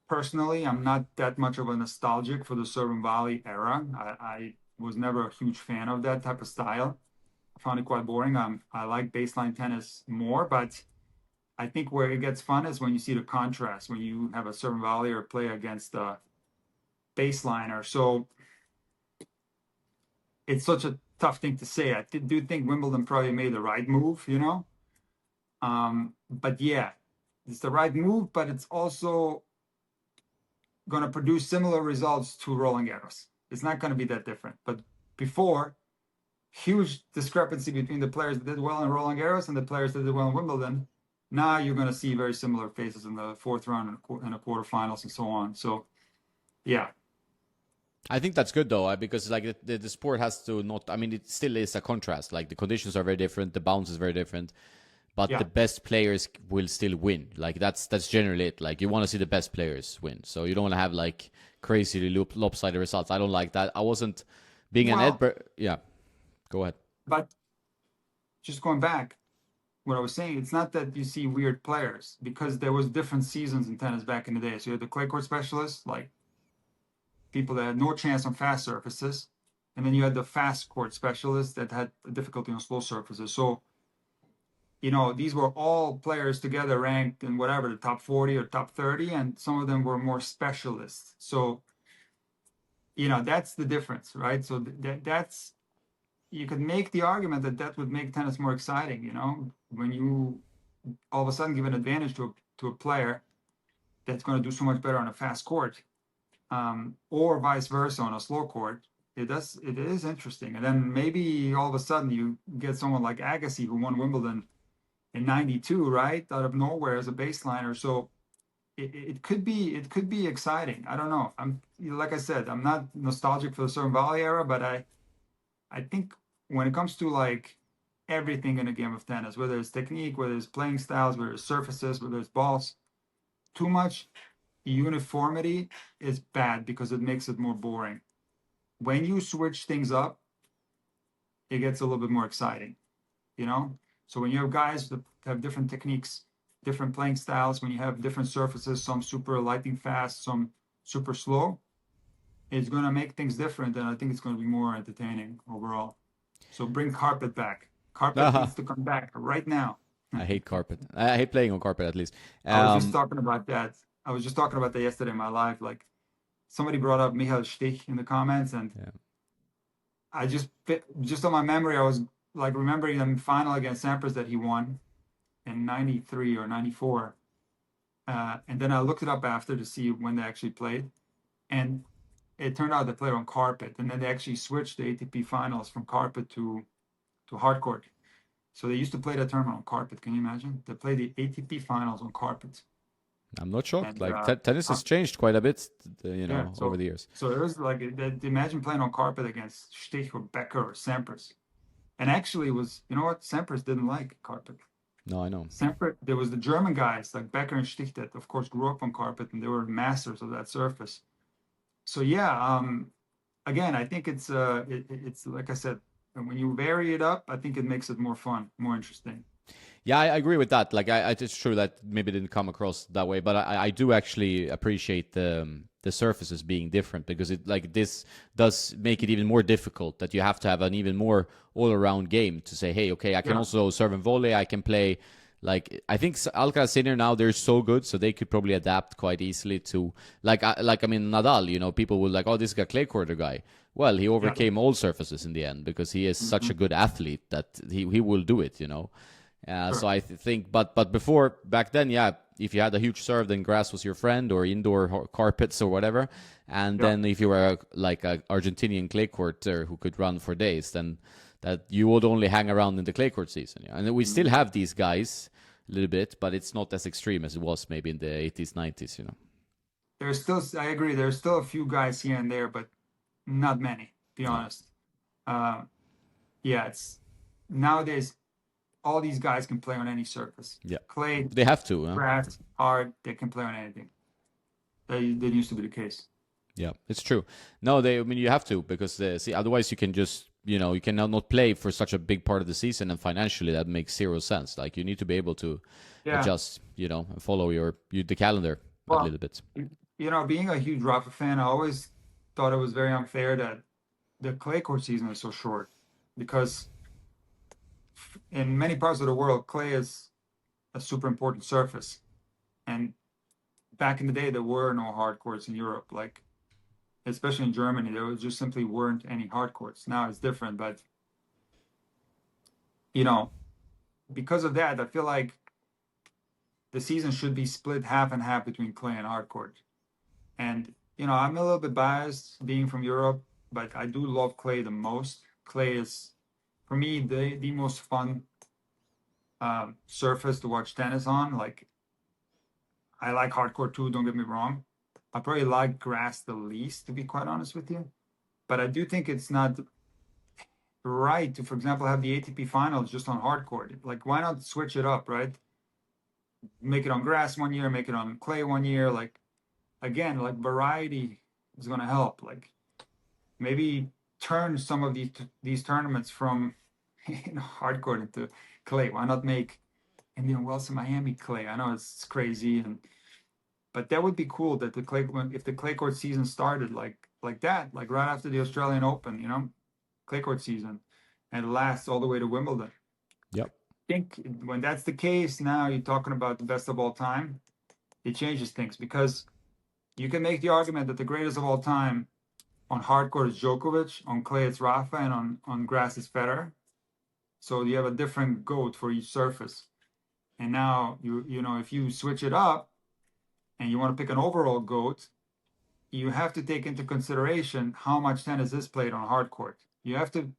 personally, I'm not that much of a nostalgic for the serve and volley era. I was never a huge fan of that type of style. I found it quite boring. I like baseline tennis more, but I think where it gets fun is when you see the contrast, when you have a serve and volley or play against a baseliner. So it's such a tough thing to say. I do think Wimbledon probably made the right move, But yeah, it's the right move, but it's also going to produce similar results to Roland Garros. It's not going to be that different. But before, huge discrepancy between the players that did well in Roland Garros and the players that did well in Wimbledon. Now you're going to see very similar faces in the fourth round and the quarterfinals and so on. So, yeah. I think that's good though, because like the sport has to not. I mean, it still is a contrast. Like the conditions are very different, the bounce is very different, but Yeah. the best players will still win. Like that's generally it. Like you want to see the best players win, so you don't want to have like crazy lopsided results. I don't like that. I wasn't being an Edinburgh. Yeah, go ahead. But just going back, what I was saying, it's not that you see weird players because there was different seasons in tennis back in the day. So you had the clay court specialists, like people that had no chance on fast surfaces, and then you had the fast court specialists that had difficulty on slow surfaces. So, these were all players together ranked in whatever, the top 40 or top 30, and some of them were more specialists. So, that's the difference, right? So that's, you could make the argument that that would make tennis more exciting, when you all of a sudden give an advantage to a player that's going to do so much better on a fast court, or vice versa on a slow court. It is interesting. And then maybe all of a sudden you get someone like Agassi, who won Wimbledon in '92, right, out of nowhere as a baseliner. So it could be exciting. I don't know. Like I said, I'm not nostalgic for the serve and volley era, but I think when it comes to like everything in a game of tennis, whether it's technique, whether it's playing styles, whether it's surfaces, whether it's balls, too much uniformity is bad because it makes it more boring. When you switch things up, it gets a little bit more exciting, you know? So when you have guys that have different techniques, different playing styles, when you have different surfaces, some super lightning fast, some super slow, it's going to make things different, and I think it's going to be more entertaining overall. So bring carpet back. Carpet needs to come back right now. I hate carpet. I hate playing on carpet, at least. I was just talking about that. I was just talking about that yesterday in my live. Like, somebody brought up Michael Stich in the comments, and I just on my memory, I was like remembering the final against Sampras that he won in '93 or '94, and then I looked it up after to see when they actually played, and it turned out they played on carpet, and then they actually switched the ATP finals from carpet to hard court. So they used to play that tournament on carpet. Can you imagine? They played the ATP finals on carpet. I'm not shocked. And, tennis has changed quite a bit, over the years. So it was like, imagine playing on carpet against Stich or Becker or Sampras. And actually, it was, you know what? Sampras didn't like carpet. No, I know. Sampras, there was the German guys like Becker and Stich that, of course, grew up on carpet, and they were masters of that surface. So yeah, again, I think it's like I said, when you vary it up, I think it makes it more fun, more interesting. Yeah, I agree with that. Like, it's true that maybe it didn't come across that way, but I do actually appreciate the surfaces being different, because this does make it even more difficult, that you have to have an even more all-around game to say, hey, okay, I can also serve and volley. I can play. Like, I think Alcaraz Sinner now, they're so good, so they could probably adapt quite easily to Nadal. People will like, oh, this is a clay courter guy. Well, he overcame all surfaces in the end, because he is such a good athlete that he will do it. Sure. So I think, but before, back then, if you had a huge serve, then grass was your friend, or indoor carpets or whatever. And then if you were like an Argentinian clay courter who could run for days, then that you would only hang around in the clay court season. And we still have these guys a little bit, but it's not as extreme as it was maybe in the 80s, 90s, There's still, I agree, there's still a few guys here and there, but not many, to be honest. It's nowadays, all these guys can play on any surface. Yeah. Clay, they have to. grass, hard, they can play on anything. That used to be the case. Yeah, it's true. No, you have to, because otherwise you can just, you can not play for such a big part of the season, and financially that makes zero sense. Like, you need to be able to adjust, and follow the calendar a little bit. Being a huge Rafa fan, I always thought it was very unfair that the clay court season is so short, because in many parts of the world, clay is a super important surface. And back in the day, there were no hard courts in Europe, like, especially in Germany, there just simply weren't any hard courts. Now it's different, but because of that, I feel like the season should be split half and half between clay and hard court. And I'm a little bit biased being from Europe, but I do love clay the most. Clay is, for me, the most fun surface to watch tennis on. Like, I like hard court too, don't get me wrong. I probably like grass the least, to be quite honest with you. But I do think it's not right to, for example, have the ATP finals just on hard court. Like, why not switch it up, right? Make it on grass one year, make it on clay one year. Like, again, like, variety is going to help. Like, maybe turn some of these tournaments from hard court into clay. Why not make Indian Wells and Miami clay? I know it's crazy, and But that would be cool that if the clay court season started like that, like right after the Australian Open, clay court season, and it lasts all the way to Wimbledon. Yep. I think when that's the case, now you're talking about the best of all time. It changes things because you can make the argument that the greatest of all time on hard court is Djokovic, on clay it's Rafa, and on grass it's Federer. So you have a different GOAT for each surface. And now if you switch it up and you want to pick an overall GOAT, you have to take into consideration how much tennis is played on hard court. You have to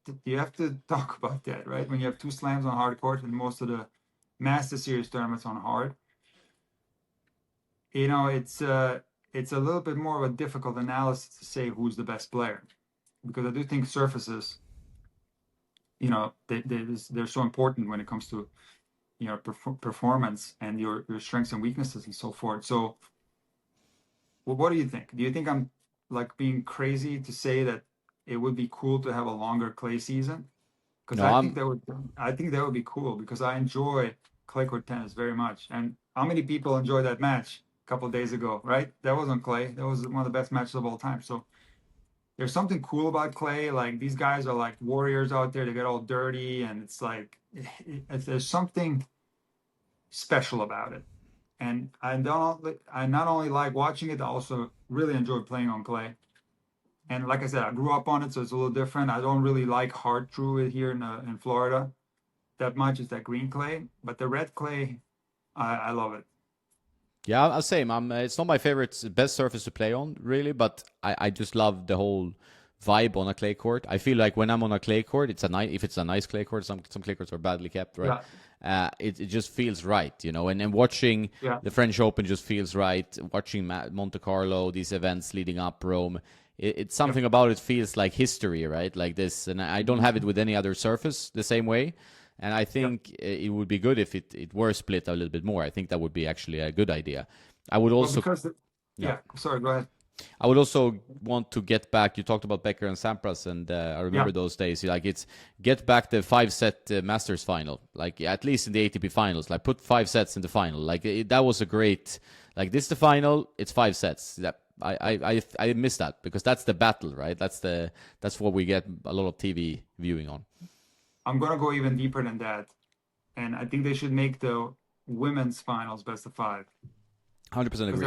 talk about that, right? When you have 2 slams on hard court and most of the Master Series tournaments on hard, it's a little bit more of a difficult analysis to say who's the best player, because I do think surfaces, they're so important when it comes to performance and your strengths and weaknesses and so forth. So, well, what do you think? Do you think I'm like being crazy to say that it would be cool to have a longer clay season? Because No, I think that would be cool because I enjoy clay court tennis very much. And how many people enjoyed that match a couple of days ago, right? That was on clay. That was one of the best matches of all time. So there's something cool about clay. Like these guys are like warriors out there. They get all dirty, and it's like there's something special about it. And I not only like watching it, I also really enjoy playing on clay. And like I said, I grew up on it, so it's a little different. I don't really like hard through it here in Florida that much. It's that green clay, but the red clay, I love it. Yeah, I'm same. It's not my favorite, best surface to play on, really, but I just love the whole vibe on a clay court. I feel like when I'm on a clay court, if it's a nice clay court, some clay courts are badly kept, right? Yeah. It just feels right, and watching the French Open just feels right. Watching Monte Carlo, these events leading up Rome, it's something about it feels like history, right? Like this, and I don't have it with any other surface the same way. And I think it would be good if it were split a little bit more. I think that would be actually a good idea. I would also... Sorry, go ahead. I would also want to get back. You talked about Becker and Sampras, and I remember those days. Like get back the 5-set Masters final, like at least in the ATP finals. Like put 5 sets in the final. Like that was a great. Like this the final. It's 5 sets. That I miss that because that's the battle, right? That's what we get a lot of TV viewing on. I'm gonna go even deeper than that, and I think they should make the women's finals best of 5. 100% agree.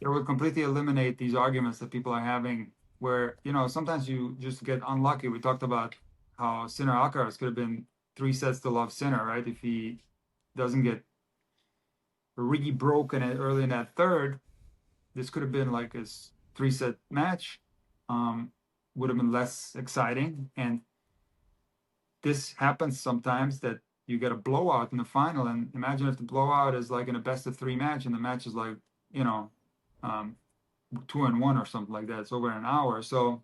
That would completely eliminate these arguments that people are having where, sometimes you just get unlucky. We talked about how Sinner Alcaraz could have been 3 sets to love Sinner, right? If he doesn't get really broken early in that third, this could have been like his 3-set match, would have been less exciting. And this happens sometimes that you get a blowout in the final, and imagine if the blowout is like in a best of 3 match and the match is like 2-1 or something like that. It's over an hour, so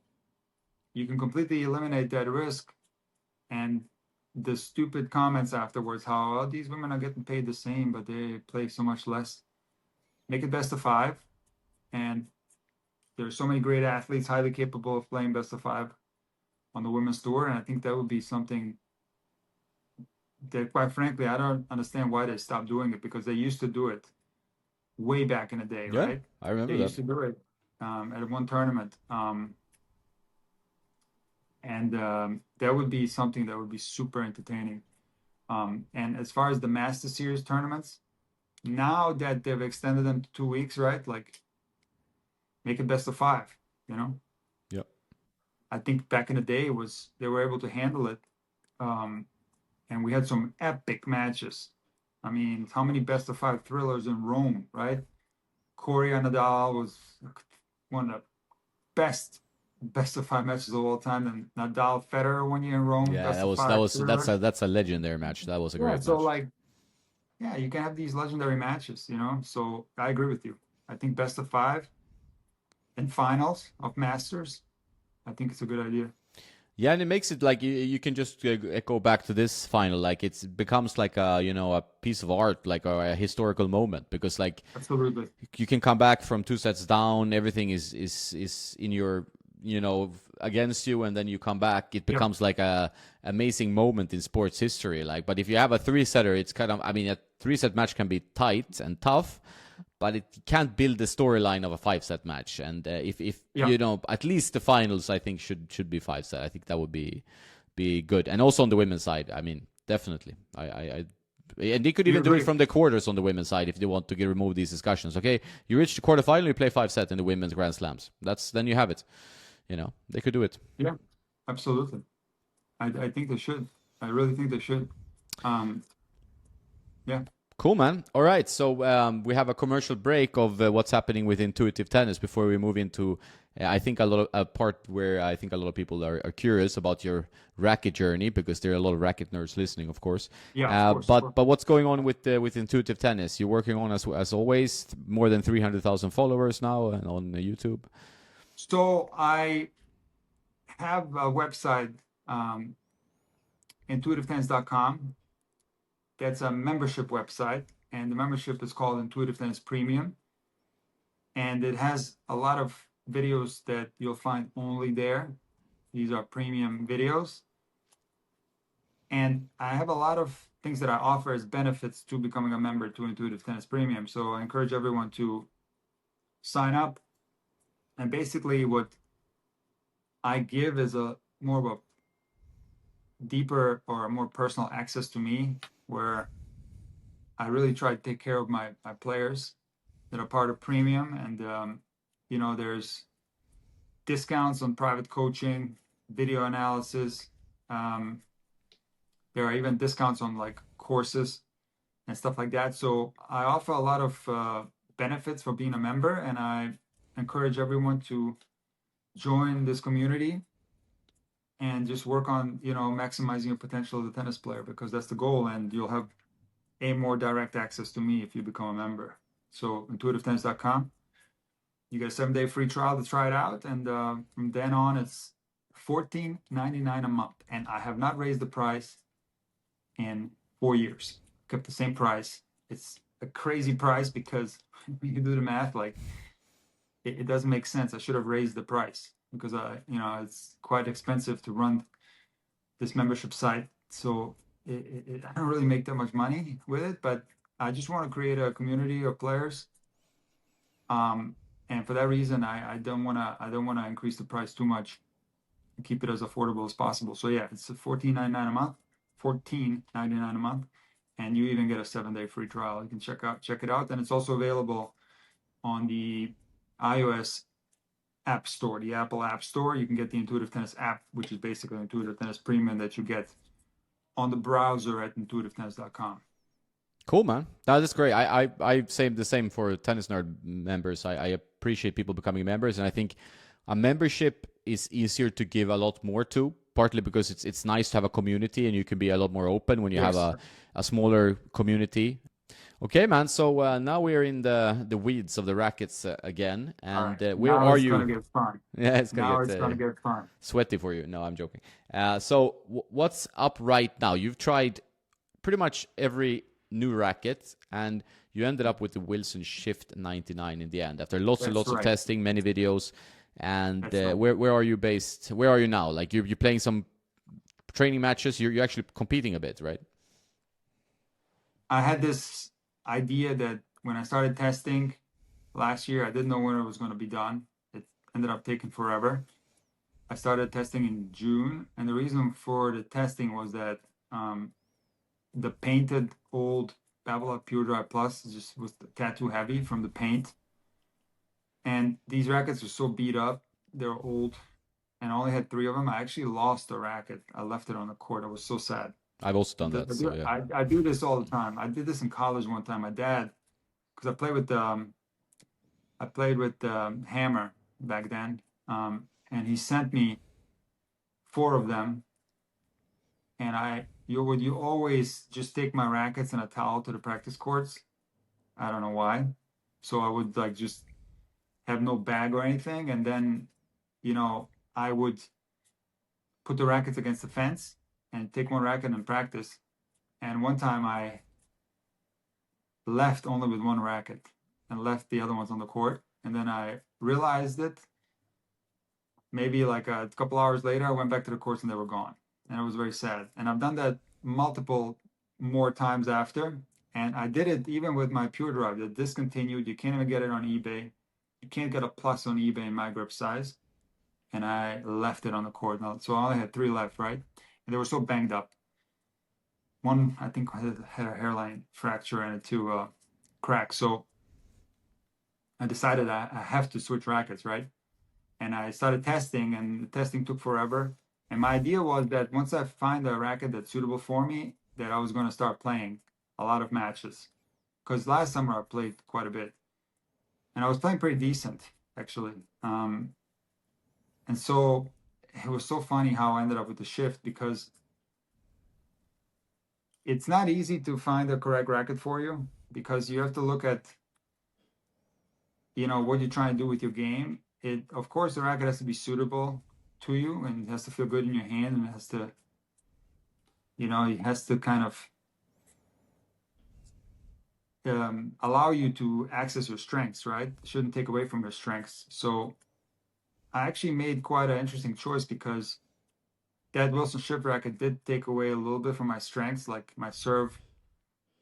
you can completely eliminate that risk. And the stupid comments afterwards, how these women are getting paid the same but they play so much less. Make it best of 5, and there's so many great athletes highly capable of playing best of 5 on the women's tour, and I think that would be something that, quite frankly, I don't understand why they stopped doing it, because they used to do it way back in the day, right? I remember they used to do it at one tournament, and that would be something that would be super entertaining. And as far as the Master Series tournaments, now that they've extended them to 2 weeks, right? Like, make it best of 5, Yep. I think back in the day they were able to handle it. And we had some epic matches. I mean, how many best of 5 thrillers in Rome, right? Coria Nadal was one of the best of 5 matches of all time. And Nadal Federer 1 year in Rome. Yeah, that's a legendary match. That was a great match. So you can have these legendary matches, So I agree with you. I think best of 5 and finals of Masters, I think it's a good idea. Yeah, and it makes it like you can just go back to this final, like it becomes like a piece of art, like a historical moment, because like absolutely you can come back from 2 sets down, everything is in your against you, and then you come back, it becomes like a amazing moment in sports history. Like, but if you have a 3-setter, it's kind of, I mean, a 3-set match can be tight and tough, but it can't build the storyline of a 5-set match. And if Yeah, at least the finals, I think should be 5-set. I think that would be good. And also on the women's side, I mean, definitely. And they could you even do it agree. from the quarters on the women's side if they want to remove these discussions. Okay, you reach the quarterfinal, you play 5-set in the women's Grand Slams. Then you have it. They could do it. Yeah, absolutely. I think they should. I really think they should. Um, yeah. Cool, man. All right, so we have a commercial break of what's happening with intuitive tennis before we move into, I think a part where I think a lot of people are curious about your racket journey, because there are a lot of racket nerds listening, of course. Yeah, of course. Of course. But what's going on with intuitive tennis? You're working on, as always, more than 300,000 followers now and on YouTube. So I have a website, intuitivetennis.com. That's a membership website, and the membership is called Intuitive Tennis Premium. And it has a lot of videos that you'll find only there. These are premium videos. And I have a lot of things that I offer as benefits to becoming a member to Intuitive Tennis Premium. So I encourage everyone to sign up. And basically what I give is a more of a deeper or a more personal access to me, where I really try to take care of my players that are part of Premium. And, there's discounts on private coaching, video analysis. There are even discounts on like courses and stuff like that. So I offer a lot of benefits for being a member, and I encourage everyone to join this community and just work on, maximizing your potential as a tennis player, because that's the goal. And you'll have a more direct access to me if you become a member. So intuitivetennis.com, you get a 7-day free trial to try it out. And from then on, it's $14.99 a month. And I have not raised the price in 4 years. Kept the same price. It's a crazy price because you can do the math, like it doesn't make sense. I should have raised the price because it's quite expensive to run this membership site. So I don't really make that much money with it, but I just want to create a community of players. And for that reason, I don't want to increase the price too much and keep it as affordable as possible. So yeah, it's $14.99 a month, $14.99 a month, and you even get a 7-day free trial. You can check it out, and it's also available on the iOS App Store, the Apple App Store. You can get the Intuitive Tennis app, which is basically Intuitive Tennis Premium that you get on the browser at intuitivetennis.com. Cool, man. That's great. I say the same for Tennis Nerd members. I appreciate people becoming members, and I think a membership is easier to give a lot more to, partly because it's nice to have a community and you can be a lot more open when you have a smaller community. Okay, man. So now we're in the weeds of the rackets again, and right. where now are it's you? Gonna get fun. Yeah, it's Now gonna it's gonna get fun. sweaty for you. No, I'm joking. So what's up right now? You've tried pretty much every new racket, and you ended up with the Wilson Shift 99 in the end after lots and lots of testing, many videos. And where are you based? Where are you now? Like you're playing some training matches. You're actually competing a bit, right? I had this idea that when I started testing last year, I didn't know when it was going to be done. It ended up taking forever. I started testing in June, and the reason for the testing was that the painted old Babolat Pure Dry Plus just was tattoo heavy from the paint. And these rackets are so beat up, they're old, and I only had 3 of them. I actually lost a racket. I left it on the court. I was so sad. I've also done that. So yeah. I do this all the time. I did this in college one time. My dad, because I played with Hammer back then, and he sent me 4 of them. And you always just take my rackets and a towel to the practice courts. I don't know why. So I would like just have no bag or anything, and then I would put the rackets against the fence and take one racket and practice. And one time I left only with 1 racket and left the other ones on the court. And then I realized it. Maybe like a couple hours later, I went back to the courts and they were gone. And it was very sad. And I've done that multiple more times after. And I did it even with my Pure Drive that discontinued. You can't even get it on eBay. You can't get a plus on eBay in my grip size. And I left it on the court. Now, so I only had 3 left, right? And they were so banged up. One, I think, had a hairline fracture and 2 cracks. So I decided I have to switch rackets, right? And I started testing, and the testing took forever. And my idea was that once I find a racket that's suitable for me, that I was going to start playing a lot of matches. Because last summer I played quite a bit, and I was playing pretty decent actually. And so it was so funny how I ended up with the shift, because it's not easy to find the correct racket for you, because you have to look at what you're trying to do with your game. It, of course, the racket has to be suitable to you, and it has to feel good in your hand, and it has to kind of allow you to access your strengths, right? It shouldn't take away from your strengths. So I actually made quite an interesting choice, because that Wilson shift racket did take away a little bit from my strengths. Like my serve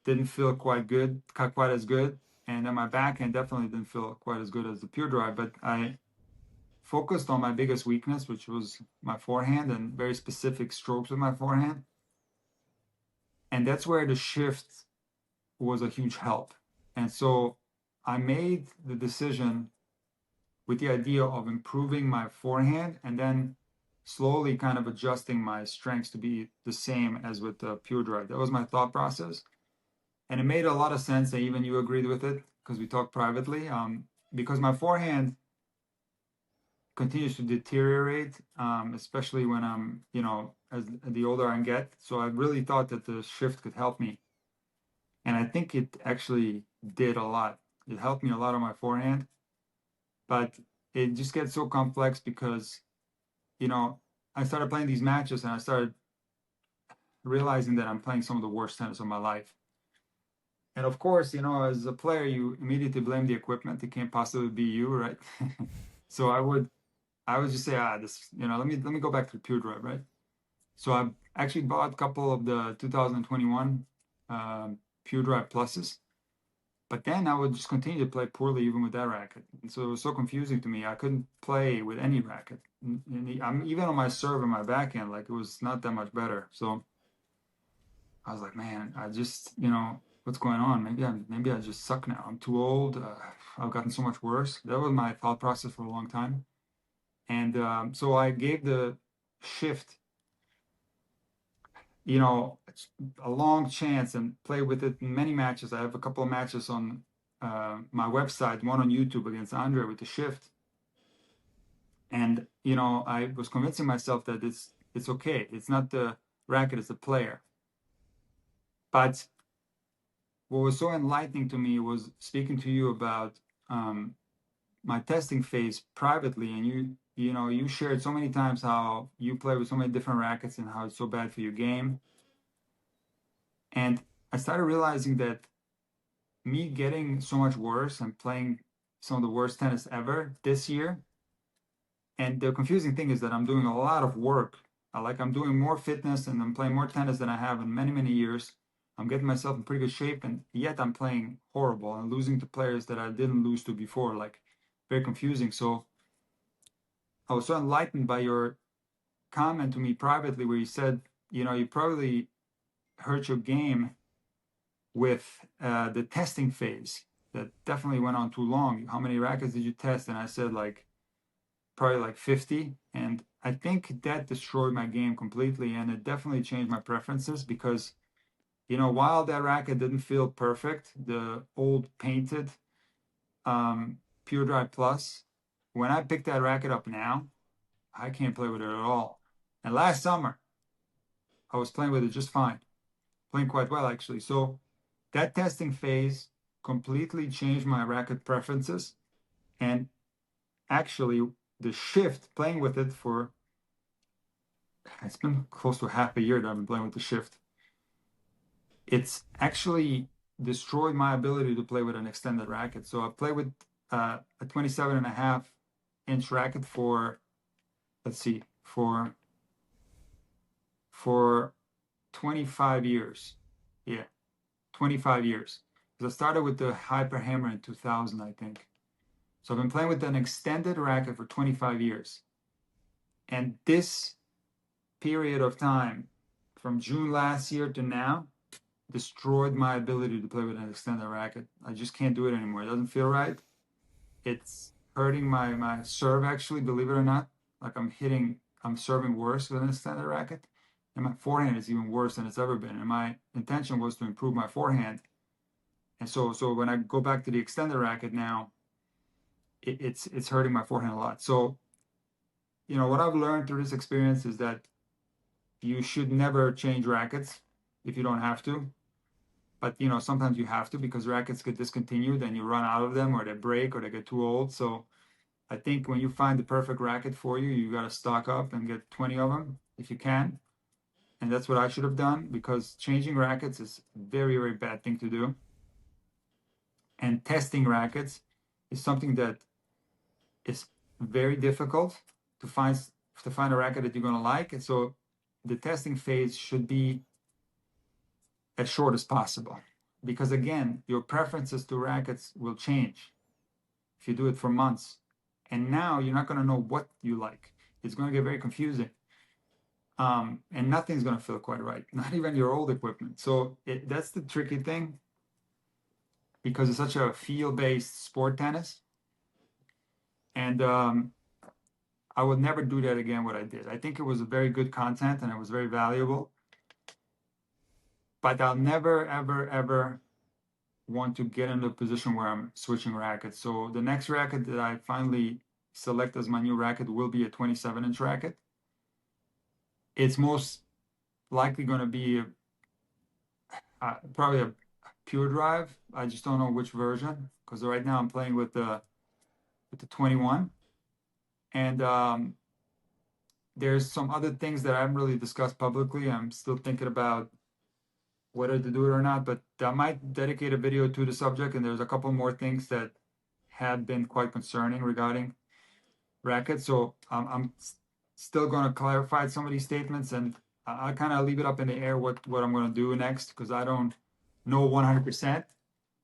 didn't feel quite as good. And then my backhand definitely didn't feel quite as good as the Pure Drive. But I focused on my biggest weakness, which was my forehand and very specific strokes with my forehand. And that's where the shift was a huge help. And so I made the decision with the idea of improving my forehand and then slowly kind of adjusting my strengths to be the same as with the Pure Drive. That was my thought process. And it made a lot of sense, and even you agreed with it because we talked privately. Because my forehand continues to deteriorate, especially when I'm, as the older I get. So I really thought that the shift could help me. And I think it actually did a lot. It helped me a lot on my forehand. But it just gets so complex because, I started playing these matches and I started realizing that I'm playing some of the worst tennis of my life. And of course, as a player, you immediately blame the equipment. It can't possibly be you, right? So I would just say, this, let me go back to the Pure Drive, right? So I actually bought a couple of the 2021 Pure Drive Pluses, but then I would just continue to play poorly even with that racket. And so it was so confusing to me. I couldn't play with any racket. And I'm even on my serve and my backhand, like it was not that much better. So I was like, man, I just, what's going on? Maybe I just suck now. I'm too old. I've gotten so much worse. That was my thought process for a long time. And so I gave the shift, a long chance and played with it in many matches. I have a couple of matches on my website, one on YouTube against Andre with the shift. And, I was convincing myself that it's okay. It's not the racket, it's the player. But what was so enlightening to me was speaking to you about my testing phase privately, and you shared so many times how you play with so many different rackets and how it's so bad for your game. And I started realizing that me getting so much worse and playing some of the worst tennis ever this year. And the confusing thing is that I'm doing a lot of work. I'm doing more fitness and I'm playing more tennis than I have in many, many years. I'm getting myself in pretty good shape, and yet I'm playing horrible and losing to players that I didn't lose to before. Like, very confusing. So I was so enlightened by your comment to me privately where you said, you probably hurt your game with the testing phase that definitely went on too long. How many rackets did you test? And I said probably like 50. And I think that destroyed my game completely. And it definitely changed my preferences because, while that racket didn't feel perfect, the old painted Pure Drive Plus, when I pick that racket up now, I can't play with it at all. And last summer, I was playing with it just fine, playing quite well actually. So that testing phase completely changed my racket preferences. And actually, the shift playing with it it's been close to half a year that I've been playing with the shift. It's actually destroyed my ability to play with an extended racket. So I play with a 27.5-inch racket for, let's see, for 25 years. Yeah, 25 years. Because I started with the Hyper Hammer in 2000, I think. So I've been playing with an extended racket for 25 years. And this period of time, from June last year to now, destroyed my ability to play with an extended racket. I just can't do it anymore. It doesn't feel right. It's hurting my serve, actually, believe it or not. Like I'm serving worse with an extended racket. And my forehand is even worse than it's ever been. And my intention was to improve my forehand. And so when I go back to the extended racket now, it's hurting my forehand a lot. So, what I've learned through this experience is that you should never change rackets if you don't have to. But sometimes you have to, because rackets get discontinued and you run out of them, or they break, or they get too old. So I think when you find the perfect racket for you, you got to stock up and get 20 of them if you can. And that's what I should have done, because changing rackets is a very, very bad thing to do. And testing rackets is something that is very difficult to find a racket that you're going to like. And so the testing phase should be as short as possible, because again, your preferences to rackets will change if you do it for months. And now you're not going to know what you like. It's going to get very confusing. And nothing's going to feel quite right, not even your old equipment. So that's the tricky thing, because it's such a feel-based sport, tennis. And I would never do that again, what I did. I think it was a very good content and it was very valuable. But I'll never, ever, ever want to get into a position where I'm switching rackets. So the next racket that I finally select as my new racket will be a 27-inch racket. It's most likely going to be probably a pure drive. I just don't know which version, because right now I'm playing with the 21. And there's some other things that I haven't really discussed publicly. I'm still thinking about whether to do it or not, but I might dedicate a video to the subject. And there's a couple more things that have been quite concerning regarding rackets. So I'm still going to clarify some of these statements, and I kind of leave it up in the air what I'm going to do next, because I don't know 100%.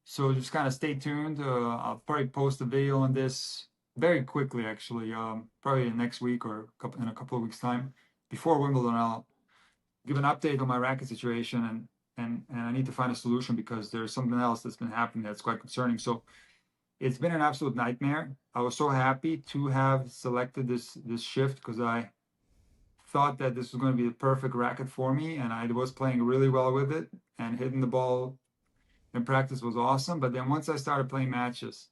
So just kind of stay tuned. I'll probably post a video on this very quickly, actually, probably next week or in a couple of weeks' time. Before Wimbledon, I'll give an update on my racket situation, and I need to find a solution, because there's something else that's been happening that's quite concerning. So it's been an absolute nightmare. I was so happy to have selected this shift, because I thought that this was going to be the perfect racket for me, and I was playing really well with it, and hitting the ball in practice was awesome. But then once I started playing matches,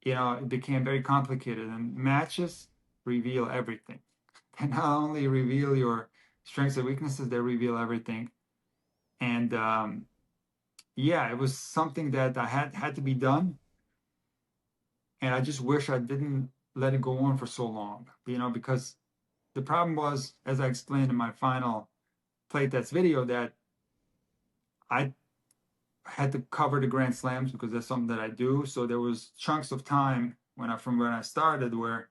it became very complicated, and matches reveal everything. They not only reveal your strengths and weaknesses, they reveal everything. And yeah, it was something that I had to be done. And I just wish I didn't let it go on for so long, because the problem was, as I explained in my final playtest video, that I had to cover the Grand Slams, because that's something that I do. So there was chunks of time from when I started where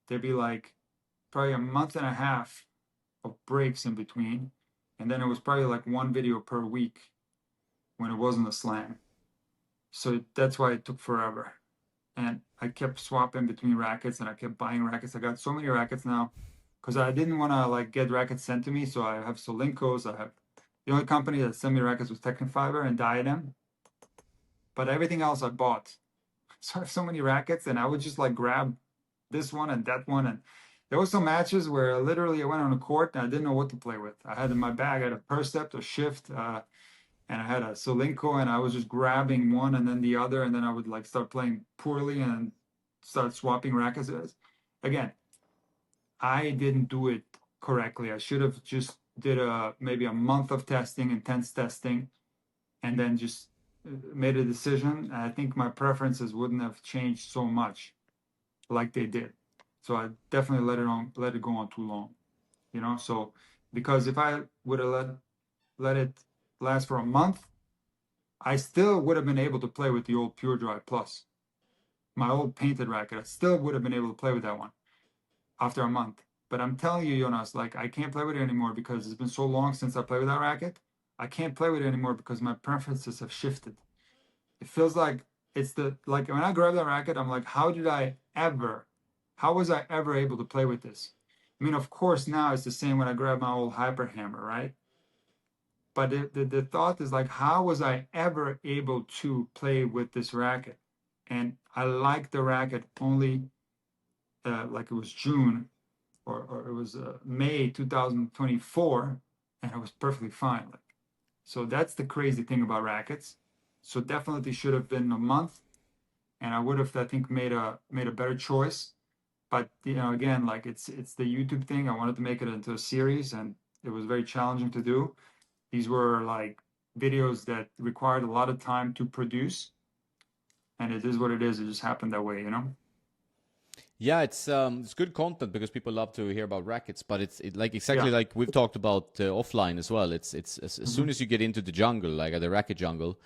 there'd be like probably a month and a half of breaks in between. And then it was probably like one video per week when it wasn't a slam. So that's why it took forever. And I kept swapping between rackets, and I kept buying rackets. I got so many rackets now, because I didn't want to get rackets sent to me. So I have Solenkos. I have the only company that sent me rackets was Technifiber and Diadem. But everything else I bought. So I have so many rackets, and I would just grab this one and that one. And there were some matches where literally I went on a court and I didn't know what to play with. I had in my bag, I had a Percept, a Shift, and I had a Solinko, and I was just grabbing one and then the other, and then I would start playing poorly and start swapping rackets. Again, I didn't do it correctly. I should have just did maybe a month of testing, intense testing, and then just made a decision. I think my preferences wouldn't have changed so much like they did. So I definitely let it go on too long, So because if I would have let it last for a month, I still would have been able to play with the old Pure Drive Plus, my old painted racket. I still would have been able to play with that one after a month. But I'm telling you, Jonas, I can't play with it anymore, because it's been so long since I played with that racket. I can't play with it anymore because my preferences have shifted. It feels like it's the like when I grab that racket, I'm like, how was I ever able to play with this? I mean, of course, now it's the same when I grab my old hyper hammer, right? But the thought is like, how was I ever able to play with this racket? And I like the racket only like it was June or it was May 2024, and it was perfectly fine. Like, so that's the crazy thing about rackets. So definitely should have been a month, and I would have, I think, made a better choice. But again, like it's the YouTube thing. I wanted to make it into a series, and it was very challenging to do. These were like videos that required a lot of time to produce, and it is what it is. It just happened that way, you know? Yeah, it's good content because people love to hear about rackets, but like exactly Yeah. like we've talked about offline as well. It's as Mhm. soon as you get into the jungle, like at the racket jungle,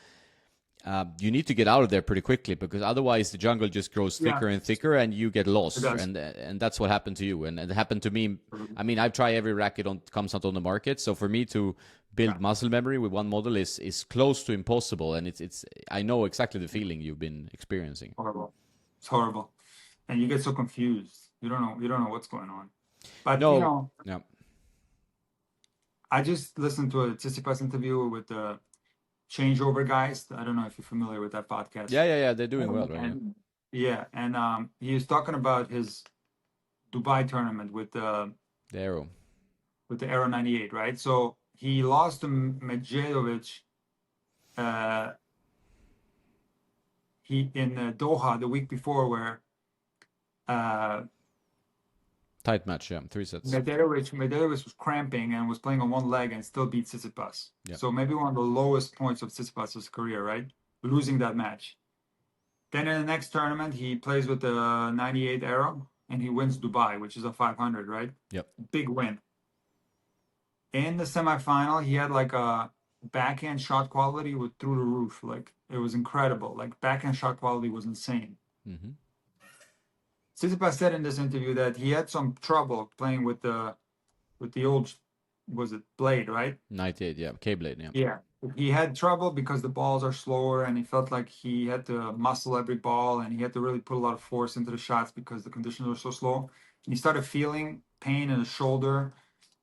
you need to get out of there pretty quickly because otherwise the jungle just grows Yeah, thicker and thicker and you get it lost. does. And that's what happened to you, and it happened to me. I mean, I've tried every racket on comes out on the market, so for me to Yeah, build muscle memory with one model is close to impossible, and it's I know exactly the feeling you've been experiencing. horrible. It's horrible. And you get so confused. You don't know what's going on. But No, yeah, I just listened to a Tsitsipas interview with the changeover guys. I don't know if you're familiar with that podcast. yeah, they're doing well right now. And yeah, and he was talking about his Dubai tournament The Aero. with the Aero 98, right? So he lost to Medvedev uh he in Doha the week before where uh Tight match, yeah, 3 sets. Medvedev was cramping and was playing on one leg and still beat Tsitsipas. Yeah, So maybe one of the lowest points of Tsitsipas's career, right? Losing that match. Then in the next tournament, he plays with the 98 Aero and he wins Dubai, which is a 500, right? yep. Big win. In the semifinal, he had like a backhand shot quality with through the roof. Like it was incredible. Like backhand shot quality was insane. Mm-hmm. Tsitsipas said in this interview that he had some trouble playing with the old, was it blade, right? 98, yeah, K Blade, yeah. Yeah. He had trouble because the balls are slower and he felt like he had to muscle every ball and he had to really put a lot of force into the shots because the conditions were so slow. And he started feeling pain in his shoulder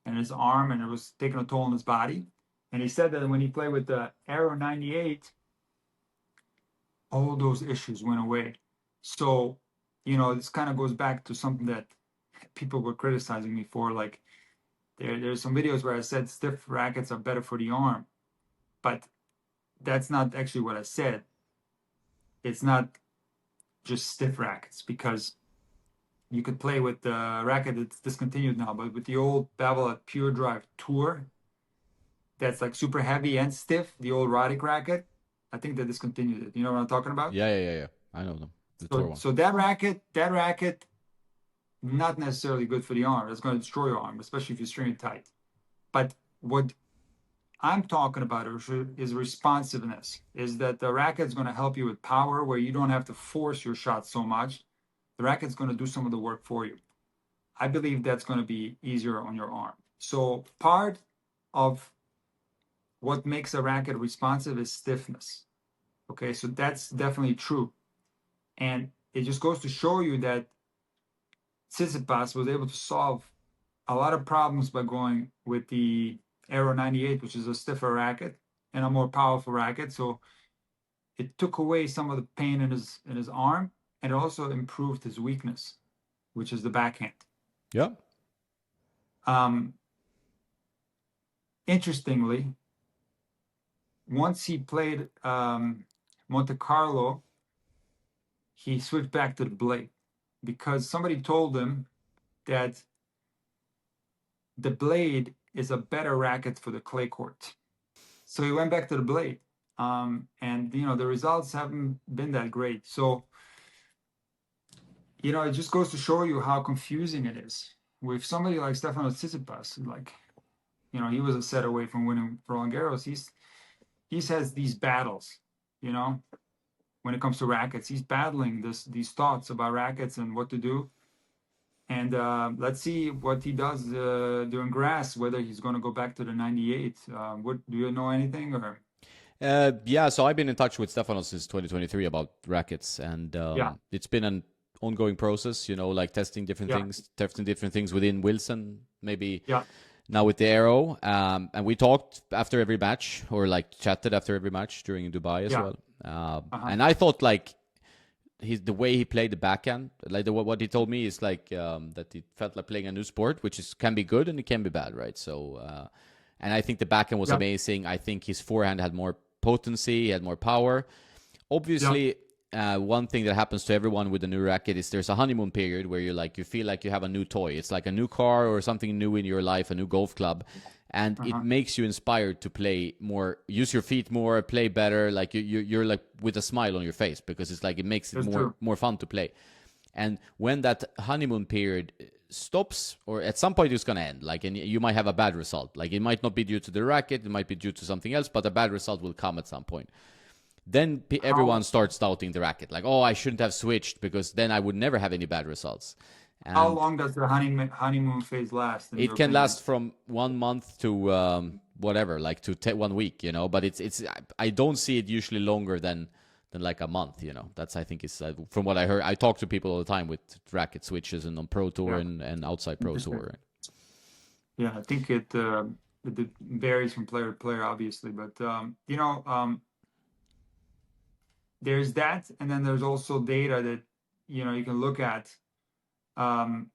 and his arm, and it was taking a toll on his body. And he said that when he played with the Aero 98, all those issues went away. So, this kind of goes back to something that people were criticizing me for. Like there's some videos where I said stiff rackets are better for the arm, but that's not actually what I said. It's not just stiff rackets because you could play with the racket that's discontinued now, but with the old Babolat Pure Drive Tour, that's like super heavy and stiff, the old Roddick racket, I think they discontinued it. You know what I'm talking about? Yeah. I know them. The Tor So, one. so that racket, not necessarily good for the arm. It's going to destroy your arm, especially if you string it tight. But what I'm talking about is responsiveness, is that the racket's going to help you with power where you don't have to force your shot so much. The racket's going to do some of the work for you. I believe that's going to be easier on your arm. So part of what makes a racket responsive is stiffness. Okay, so that's definitely true. And it just goes to show you that Tsitsipas was able to solve a lot of problems by going with the Aero 98, which is a stiffer racket and a more powerful racket. So it took away some of the pain in his arm, and it also improved his weakness, which is the backhand. Yeah. Um, Interestingly, once he played Monte Carlo, he switched back to the blade because somebody told him that the blade is a better racket for the clay court. So he went back to the blade. And the results haven't been that great. So, it just goes to show you how confusing it is. With somebody like Stefano Tsitsipas, like, he was a set away from winning Roland Garros. He's has these battles, you know, when it comes to rackets. He's battling these thoughts about rackets and what to do. And let's see what he does during grass, whether he's going to go back to the 98. What do you know anything or? Yeah, so I've been in touch with Stefanos since 2023 about rackets, and Yeah, it's been an ongoing process, like yeah, testing different things within Wilson, maybe yeah, now with the Aero. And we talked after every match, or like chatted after every match during Dubai as yeah. well. Uh-huh. And I thought like the way he played the backhand, like what he told me is like that he felt like playing a new sport, which can be good and it can be bad, right? So, and I think the backhand was Yeah, amazing. I think his forehand had more potency, he had more power. yeah, Obviously, one thing that happens to everyone with a new racket is there's a honeymoon period where you feel like you have a new toy. It's like a new car or something new in your life, a new golf club, and it uh-huh. makes you inspired to play more, use your feet more, play better. Like you're like with a smile on your face because it's like it makes it That's true. more fun to play. And when that honeymoon period stops, or at some point it's going to end, like, and you might have a bad result. Like it might not be due to the racket, it might be due to something else, but a bad result will come at some point. Then everyone How starts doubting the racket, like, oh, I shouldn't have switched because then I would never have any bad results. how And long does the honeymoon phase last, in it your can opinion? last from 1 month to whatever, like to 1 week, But it's I don't see it usually longer than like a month. That's I think is from what I heard. I talk to people all the time with racket switches and on Pro Tour Yeah, and outside Pro interesting. Tour. Yeah, I think it varies from player to player, obviously, but there's that, and then there's also data that you can look at, um,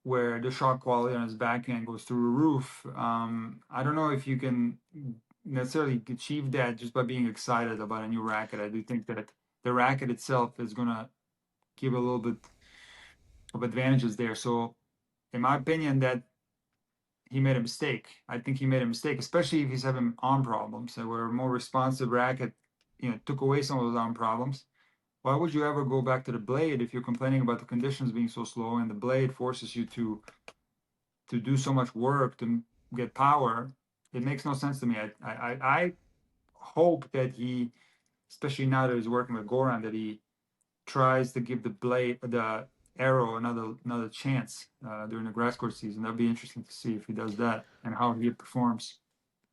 where the shot quality on his backhand goes through the roof. I don't know if you can necessarily achieve that just by being excited about a new racket. I do think that the racket itself is gonna give a little bit of advantages there. So, in my opinion, that he made a mistake. I think he made a mistake, especially if he's having arm problems. So, where a more responsive racket, took away some of those arm problems. Why would you ever go back to the blade if you're complaining about the conditions being so slow and the blade forces you to do so much work to get power? It makes no sense to me. I hope that he, especially now that he's working with Goran, that he tries to give the Aero another chance during the grass court season. That'd be interesting to see if he does that and how he performs.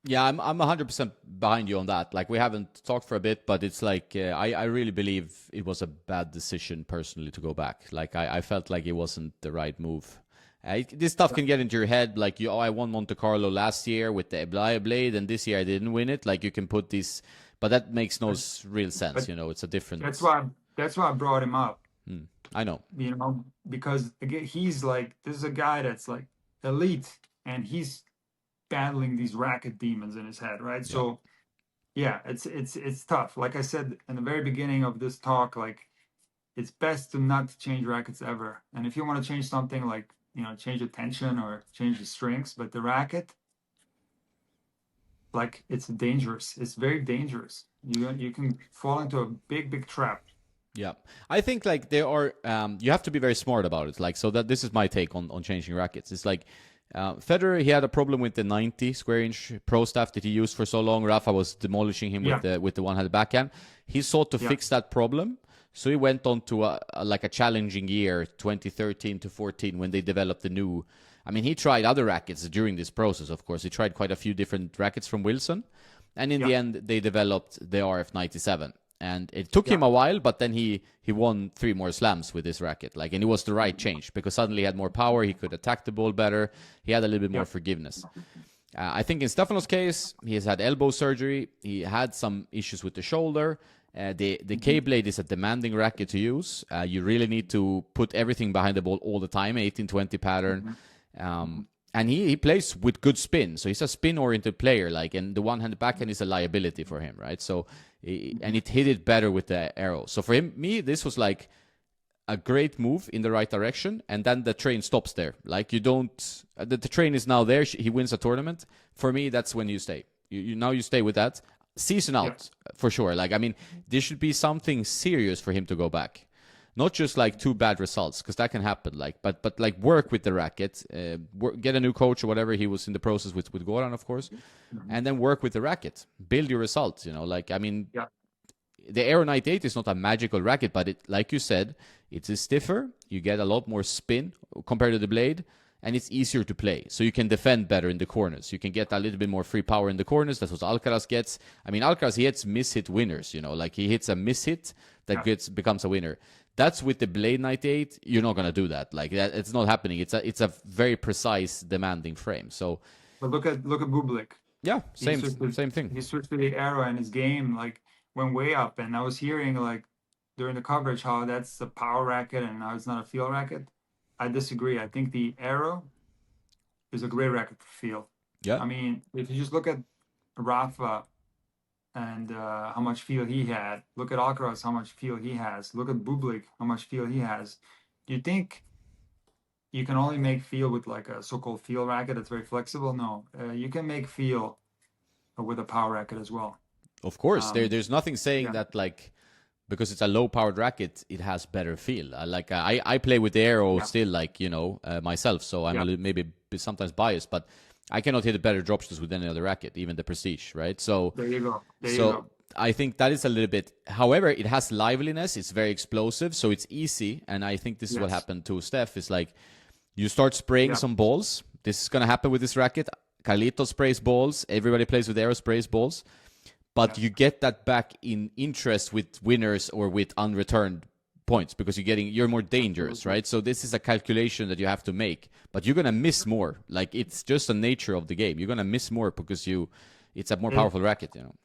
Yeah, I'm 100% behind you on that. Like we haven't talked for a bit, but it's like I really believe it was a bad decision personally to go back. Like I felt like it wasn't the right move. This stuff can get into your head. Like I won Monte Carlo last year with the blade, and this year I didn't win it. Like you can put this, but that makes no But, real sense. but It's a that's different. why that's why I brought him up. Hmm, I know. Because again, he's like, this is a guy that's like elite, and he's battling these racket demons in his head, right? Yeah. So yeah, it's tough. Like I said in the very beginning of this talk, like it's best to not change rackets ever. And if you want to change something, like change the tension or change the strings, but the racket, like it's dangerous. It's very dangerous. You can fall into a big trap. Yeah, I think like there are you have to be very smart about it. Like so that this is my take on changing rackets. It's like Federer, he had a problem with the 90 square inch pro staff that he used for so long. Rafa was demolishing him Yeah, with the one-handed backhand. He sought to yeah, fix that problem, so he went on to like a challenging year, 2013 to 14, when they developed the new. I mean, he tried other rackets during this process. Of course, he tried quite a few different rackets from Wilson, and in yeah, the end, they developed the RF97. And it took yeah, him a while, but then he won 3 more slams with this racket. Like, and it was the right change because suddenly he had more power, he could attack the ball better, he had a little bit more yeah, forgiveness. I think in Stefanos' case, he has had elbow surgery, he had some issues with the shoulder. The K blade is a demanding racket to use. You really need to put everything behind the ball all the time, 18-20 pattern. And he plays with good spin, so he's a spin-oriented player. Like, and the one-handed backhand is a liability for him, right? So, and it hit it better with the Aero. So for me, this was like a great move in the right direction, and then the train stops there. Like you don't, the train is now there. He wins a tournament. For me, that's when you stay. Now you stay with that season yeah, out for sure. Like I mean, there should be something serious for him to go back. Not just like 2 bad results, because that can happen. Like, but like work with the racket, get a new coach or whatever. He was in the process with Goran, of course, and then work with the racket. Build your results. Like I mean, yeah, the Aero 98 is not a magical racket, but it, like you said, it is stiffer. you get a lot more spin compared to the blade, and it's easier to play. So you can defend better in the corners. You can get a little bit more free power in the corners. That's what Alcaraz gets. I mean, Alcaraz, he hits miss-hit winners, you know, like he hits a miss-hit that becomes a winner. That's with the Blade 98. You're not going to do that. Like that, it's not happening. It's a very precise, demanding frame. So, but look at Bublik. Yeah, same thing. He switched to the Aero, and his game like went way up. And I was hearing like during the coverage how that's a power racket and how it's not a feel racket. I disagree. I think the Aero is a great racket for feel. Yeah. I mean, if you just look at Rafa and how much feel he had, look at Alcaraz, how much feel he has. Look at Bublik, how much feel he has. Do you think you can only make feel with like a so-called feel racket that's very flexible? No, you can make feel with a power racket as well. Of course, there's nothing saying that like because it's a low-powered racket, it has better feel. I play with the Aero still, like you know myself, so I'm a little, maybe sometimes biased, but I cannot hit better drop shots with any other racket, even the Prestige, right? So there you go. There you go. I think that is a little bit. However, it has liveliness. It's very explosive, so it's easy. And I think this is what happened to Steph. Is like you start spraying some balls. This is gonna happen with this racket. Carlito sprays balls. Everybody plays with Aero sprays balls. But you get that back in interest with winners or with unreturned points because you're more dangerous, right? So this is a calculation that you have to make. But you're gonna miss more. Like it's just the nature of the game. You're gonna miss more because it's a more powerful racket, you know.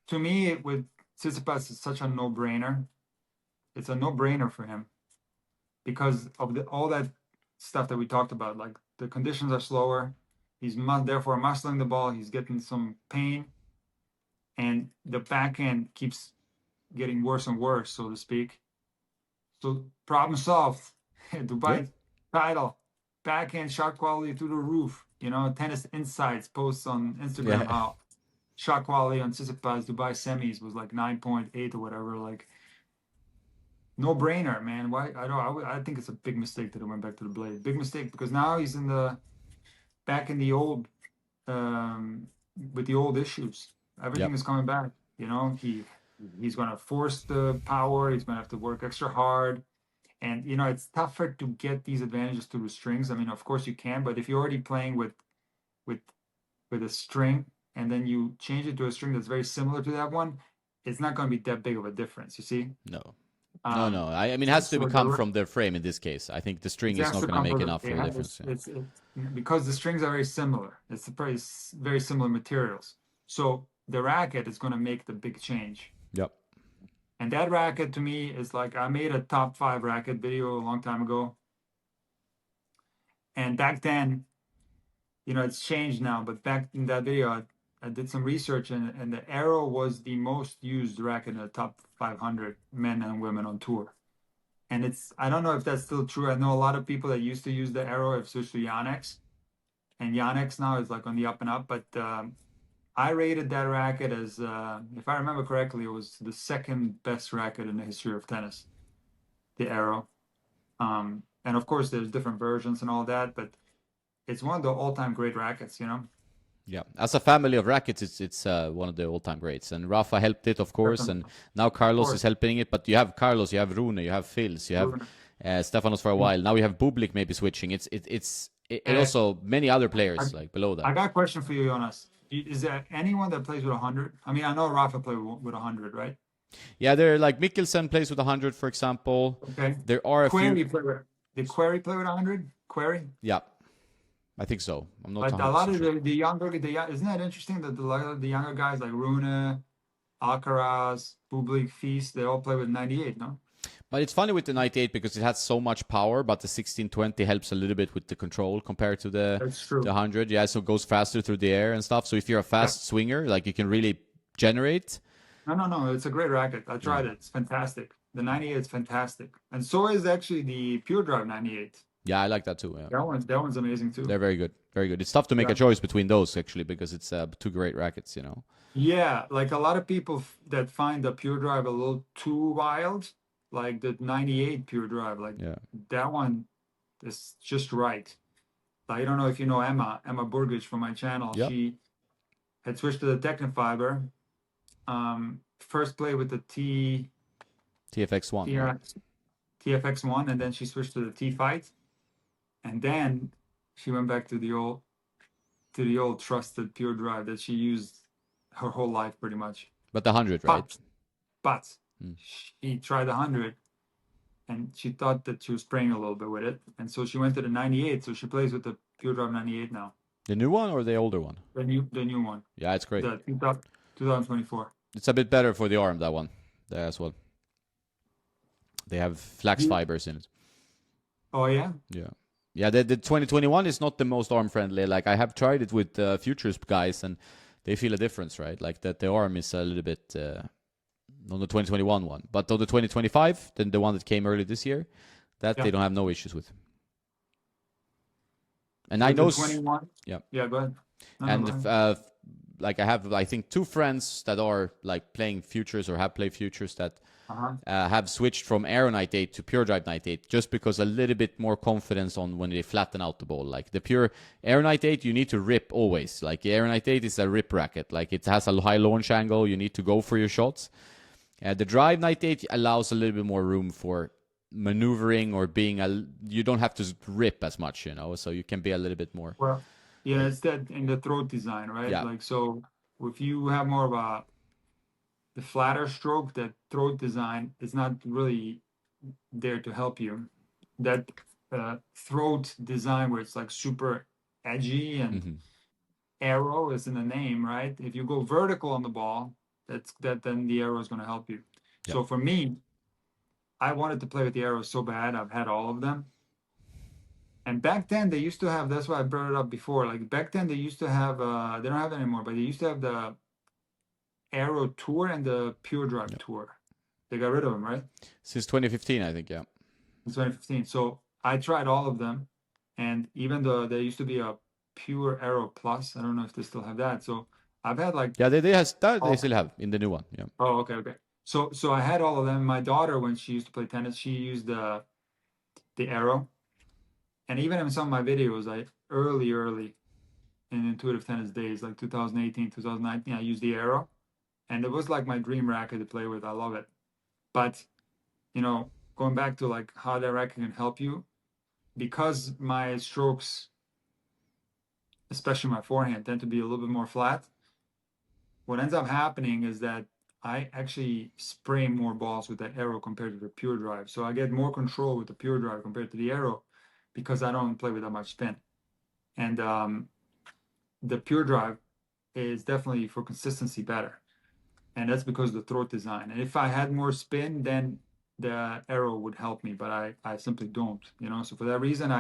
To me, with Tsitsipas, it's such a no-brainer. It's a no-brainer for him because of all that stuff that we talked about. Like the conditions are slower. He's therefore muscling the ball. He's getting some pain. And the backhand keeps getting worse and worse, so to speak. So problem solved. Dubai title. Backhand shot quality through the roof. You know, Tennis Insights posts on Instagram how shot quality on Tsitsipas Dubai semis was like 9.8 or whatever. Like, no brainer, man. Why? I think it's a big mistake that it went back to the blade. Big mistake because now he's back in the old, with the old issues. Everything is coming back. You know, he's going to force the power. He's going to have to work extra hard. And, you know, it's tougher to get these advantages through the strings. I mean, of course you can, but if you're already playing with a string and then you change it to a string that's very similar to that one, it's not going to be that big of a difference, you see? No. No. I mean, it has to come from the frame in this case. I think the string is not going to make enough of a difference. Because the strings are very similar. It's very similar materials. So the racket is going to make the big change. Yep. And that racket to me is like, I made a top 5 racket video a long time ago. And back then, you know, it's changed now, but back in that video, I did some research and the Aero was the most used racket in the top 500 men and women on tour. And I don't know if that's still true. I know a lot of people that used to use the Aero have switched to Yonex. And Yonex now is like on the up and up, but I rated that racket as, if I remember correctly, it was the second best racket in the history of tennis, the Aero. And of course, there's different versions and all that, but it's one of the all-time great rackets, you know? Yeah, as a family of rackets, it's one of the all-time greats. And Rafa helped it, of course, and now Carlos is helping it. But you have Carlos, you have Rune, you have Fils, you have Stefanos for a while. Now you have Bublik maybe switching. It's also many other players like below that. I got a question for you, Jonas. Is there anyone that plays with 100? I mean, I know Rafa played with 100, right? Yeah, they're like Mikkelsen plays with 100, for example. Okay. There are a few. Did Query play with 100? Query? Yeah, I think so. I'm not. But a lot of the younger, isn't that interesting that the younger guys like Rune, Alcaraz, Bublik, Fils, they all play with 98, no? But it's funny with the 98 because it has so much power, but the 1620 helps a little bit with the control compared to the 100. Yeah, so it goes faster through the air and stuff. So if you're a fast swinger, like you can really generate. No. It's a great racket. I tried it. It's fantastic. The 98 is fantastic. And so is actually the Pure Drive 98. Yeah, I like that too. Yeah. That one's amazing too. They're very good. Very good. It's tough to make a choice between those actually because it's two great rackets, you know. Yeah, like a lot of people that find the Pure Drive a little too wild, like the 98 Pure Drive, like that one is just right. I don't know if you know Emma Burgage from my channel. Yep. She had switched to the Technofiber. First play with the TFX1. TFX1, and then she switched to the T Fight, and then she went back to the old trusted pure drive that she used her whole life pretty much. But the 100, right? But Mm. she tried the 100, and she thought that she was spraying a little bit with it, and so she went to the 98. So she plays with the pure drive 98 now. The new one or the older one? The new one. Yeah, it's great. The 2024. It's a bit better for the arm, that one, there as well. They have flax fibers in it. Oh yeah. Yeah. The 2021 is not the most arm friendly. Like I have tried it with futures guys, and they feel a difference, right? Like that the arm is a little bit on the 2021 one, but on the 2025, then the one that came early this year, that they don't have no issues with. And I know 21. Yeah. Go ahead. And like I have, I think, 2 friends that are like playing futures or have played futures that have switched from Aero 98 to Pure Drive 98 just because a little bit more confidence on when they flatten out the ball. Like the pure Aero 98, you need to rip always. Like the Aero 98 is a rip racket. Like it has a high launch angle. You need to go for your shots. The Drive 98 allows a little bit more room for maneuvering or you don't have to rip as much, so you can be a little bit more. Well, yeah, it's that in the throat design, right? Yeah. Like, so if you have more of the flatter stroke, that throat design is not really there to help you. That throat design where it's like super edgy and arrow is in the name, right? If you go vertical on the ball, then the arrow is going to help you. Yeah. So for me, I wanted to play with the arrows so bad. I've had all of them. And back then they used to have, that's why I brought it up before. Like back then they used to have, they don't have it anymore, but they used to have the Aero Tour and the Pure Drive Tour. They got rid of them, right? Since 2015, I think, yeah. Since 2015. So I tried all of them. And even though there used to be a Pure Aero Plus, I don't know if they still have that. So I've had like... Yeah, they still have in the new one, yeah. Oh, okay. So I had all of them. My daughter, when she used to play tennis, she used the Aero. And even in some of my videos, early in intuitive tennis days, like 2018, 2019, I used the Aero. And it was like my dream racket to play with. I love it. But, going back to like how that racket can help you, because my strokes, especially my forehand, tend to be a little bit more flat, what ends up happening is that I actually spray more balls with the Aero compared to the Pure Drive. So I get more control with the Pure Drive compared to the Aero because I don't play with that much spin. And the Pure Drive is definitely for consistency better. And that's because of the throat design. And if I had more spin, then the Aero would help me, but I simply don't, So for that reason,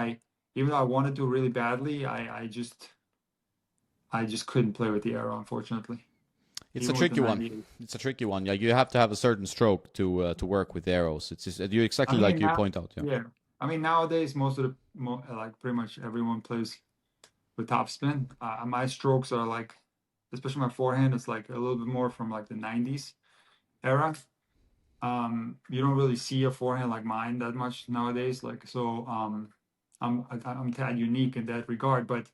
even though I wanted to really badly, I just couldn't play with the Aero, unfortunately. It's a tricky one. It's a tricky one. Yeah, you have to have a certain stroke to work with arrows. It's just, you exactly like you point out. Yeah. I mean, nowadays like pretty much everyone plays with topspin. My strokes are like, especially my forehand, is like a little bit more from like the 90s era. You don't really see a forehand like mine that much nowadays. Like, so I'm tad unique in that regard, but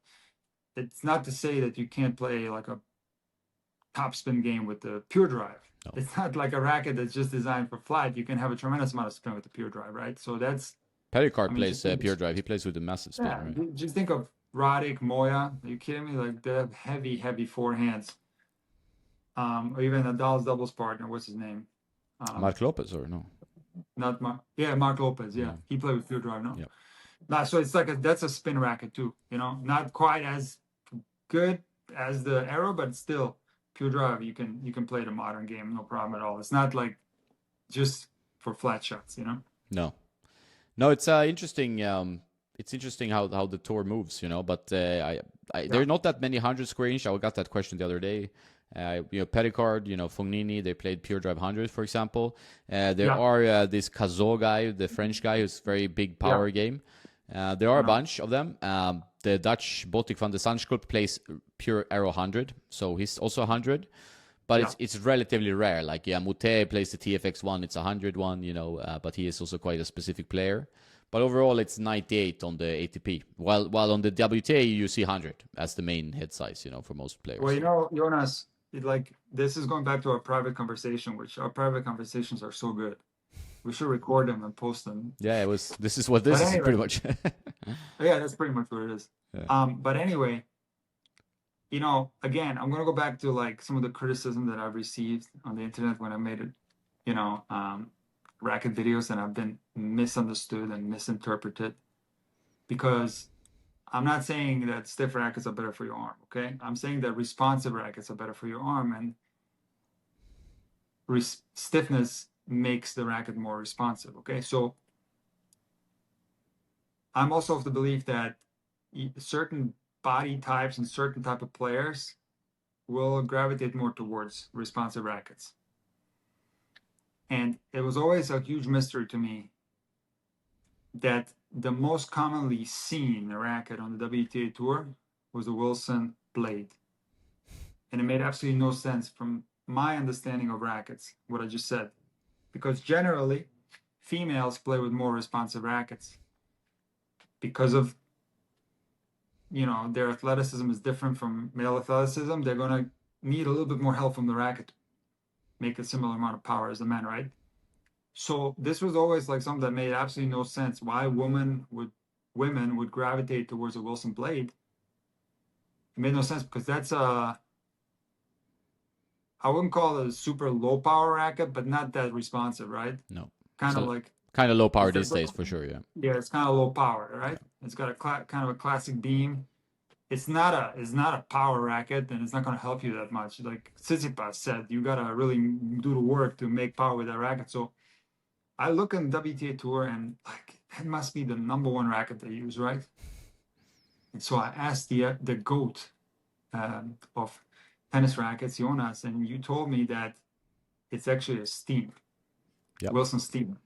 it's not to say that you can't play like a topspin game with the Pure Drive. No. It's not like a racket that's just designed for flat. You can have a tremendous amount of spin with the Pure Drive, right? So that's... Pericard plays Pure Drive. He plays with a massive spin, right? Just think of Racket, Moya. Are you kidding me? Like, they have heavy forehands. Or even Nadal's doubles partner. What's his name? Mark Lopez, or no? Not Mark. Yeah, Mark Lopez. Yeah. He played with Pure Drive, no? Yeah. So it's like that's a spin racket too. Not quite as good as the Aero, but still Pure Drive. You can play the modern game, no problem at all. It's not like just for flat shots, No, it's interesting. It's interesting how the tour moves, But there are not that many 100 square inch. I got that question the other day. Pericard, Fognini, they played Pure Drive 100, for example. There are this Cazot guy, the French guy, who's very big power game. There are a bunch of them. The Dutch Botic van de Zandschulp plays Pure Aero 100, so he's also 100. But it's relatively rare. Like, Moutet plays the TFX1, it's 101, but he is also quite a specific player. But overall, it's 98 on the ATP. While on the WTA, you see 100 as the main head size, for most players. Well, Jonas, this is going back to our private conversation, which our private conversations are so good. We should record them and post them. Yeah, it was. This is what this But is anyway, pretty much. yeah, that's pretty much what it is. Yeah. But anyway, you know, again, I'm gonna go back to like some of the criticism that I've received on the internet when I made it, you know, racket videos, and I've been misunderstood and misinterpreted because I'm not saying that stiff rackets are better for your arm, okay? I'm saying that responsive rackets are better for your arm, and stiffness makes the racket more responsive, okay? So I'm also of the belief that certain body types and certain type of players will gravitate more towards responsive rackets. And it was always a huge mystery to me that the most commonly seen racket on the WTA Tour was a Wilson blade. And it made absolutely no sense from my understanding of rackets, what I just said. Because generally, females play with more responsive rackets because of, you know, their athleticism is different from male athleticism. They're going to need a little bit more help from the racket to make a similar amount of power as the men, right? So this was always like something that made absolutely no sense. Why women would gravitate towards a Wilson blade? It made no sense because that's a, I wouldn't call it a super low power racket, but not that responsive, right? No. Kind of So like kind of low power these days for sure. Yeah. yeah, it's kind of low power, right? It's got a kind of a classic beam. It's not a power racket, and it's not going to help you that much. Like Tsitsipas said, you got to really do the work to make power with that racket. So I look on WTA Tour and like that must be the number one racket they use, right? And so I asked the GOAT of tennis rackets, Jonas, and you told me that it's actually a Steam, Yep. Wilson Steam,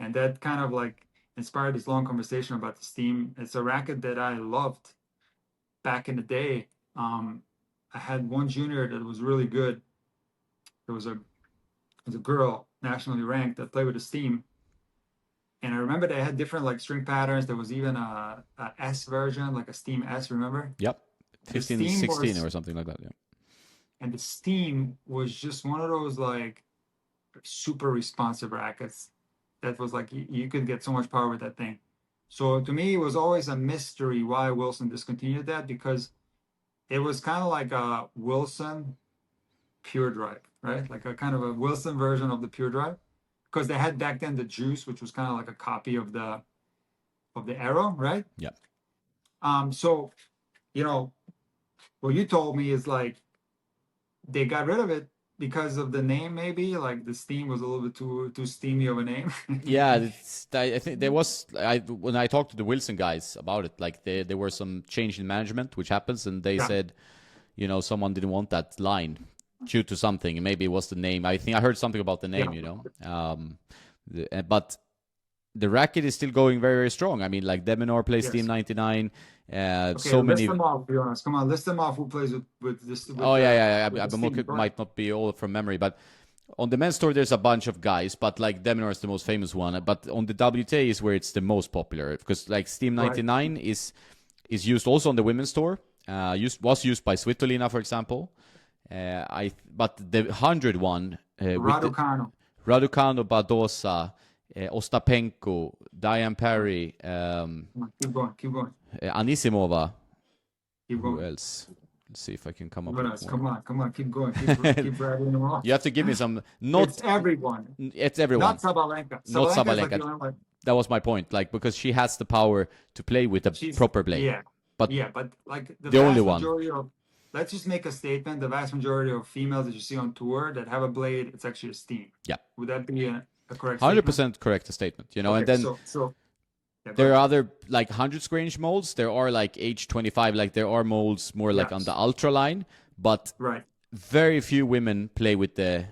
and that kind of like inspired this long conversation about the Steam. It's a racket that I loved back in the day. I had one junior that was really good. There was a girl nationally ranked that played with a Steam. And I remember they had different like string patterns. There was even a S version, like a Steam S, remember? Yep. The 15, Steam 16 was, or something like that. Yeah. and the Steam was just one of those like super responsive rackets that was like you could get so much power with that thing. So to me, it was always a mystery why Wilson discontinued that because it was kind of like a Wilson Pure Drive, right? Like a kind of a Wilson version of the Pure Drive, because they had back then the Juice, which was kind of like a copy of the Aero, right? Yeah. So you know what you told me is like they got rid of it because of the name, maybe like the Steam was a little bit too steamy of a name. Yeah, I think there was when I talked to the Wilson guys about it, like there were some change in management which happens, and they said, you know, someone didn't want that line due to something. Maybe it was the name. I think I heard something about the name, you know. But the racket is still going very, very strong. I mean, like Deminor plays Team 99. Okay, so list many. them off, be honest. Come on, list them off. Who plays with this? With, Oh yeah. with I might not be all from memory, but on the men's tour there's a bunch of guys, but like Deminor is the most famous one. But on the WTA is where it's the most popular because like Steam 99 is used also on the women's tour. Was used by Svitolina, for example. But the 100 one Raducanu, Badosa, Ostapenko, Diane Parry, keep going. Anisimova. Keep going. Who else? Let's see if I can come up with more. Come on, keep going. Keep rattling them off. You have to give me some. It's everyone. It's everyone. Not Sabalenka. Not Sabalenka. Like that was my point. Like because she has the power to play with a proper blade. Yeah. But like the only one. Let's just make a statement. The vast majority of females that you see on tour that have a blade, it's actually a Steam. Yeah. Would that be a correct 100% correct statement, you know, okay, and then there are other like 100 square inch molds. There are like H25, like there are molds more like on the ultra line, but very few women play with the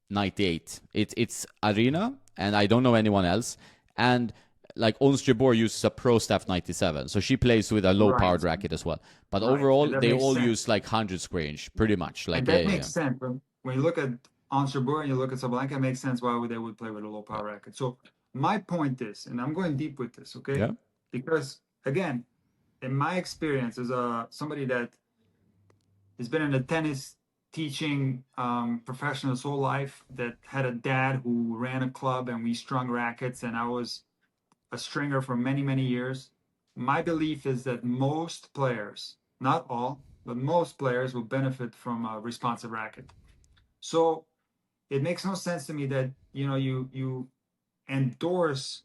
98. It's Arena, and I don't know anyone else. And like Ons Jabeur uses a Pro Staff 97, so she plays with a low powered racket as well. But overall, they all use like 100 square inch, pretty much. Like and that makes sense. When you look at Ons Jabeur and you look at Sabalenka, it makes sense why they would play with a low power racket. So my point is, and I'm going deep with this, okay? Yeah. Because again, in my experience as somebody that has been in the tennis teaching professionals whole life that had a dad who ran a club and we strung rackets, and I was a stringer for many, many years. My belief is that most players, not all, but most players will benefit from a responsive racket. So it makes no sense to me that you endorse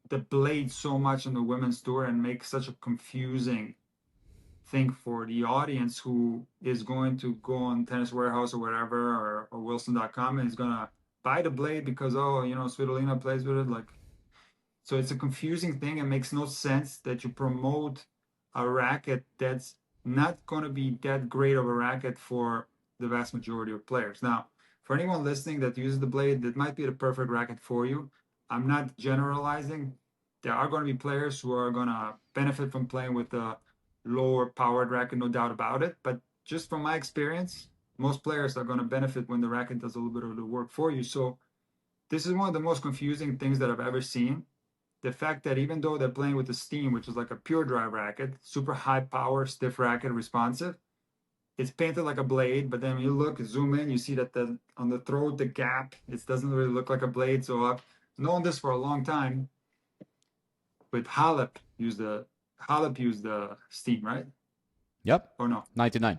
the blade so much on the women's tour and make such a confusing thing for the audience who is going to go on Tennis Warehouse or whatever, or Wilson.com, and is gonna buy the blade because Svitolina plays with it. Like, so it's a confusing thing. It makes no sense that you promote a racket that's not going to be that great of a racket for the vast majority of players. Now, for anyone listening that uses the blade, that might be the perfect racket for you. I'm not generalizing. There are going to be players who are going to benefit from playing with a lower powered racket, no doubt about it. But just from my experience, most players are going to benefit when the racket does a little bit of the work for you. So this is one of the most confusing things that I've ever seen. The fact that even though they're playing with the Steam, which is like a pure drive racket, super high power, stiff racket, responsive, it's painted like a blade. But then when you look, zoom in, you see that on the throat, the gap, it doesn't really look like a blade. So I've known this for a long time. With Halep used the Steam, right? Yep. Or no? 99.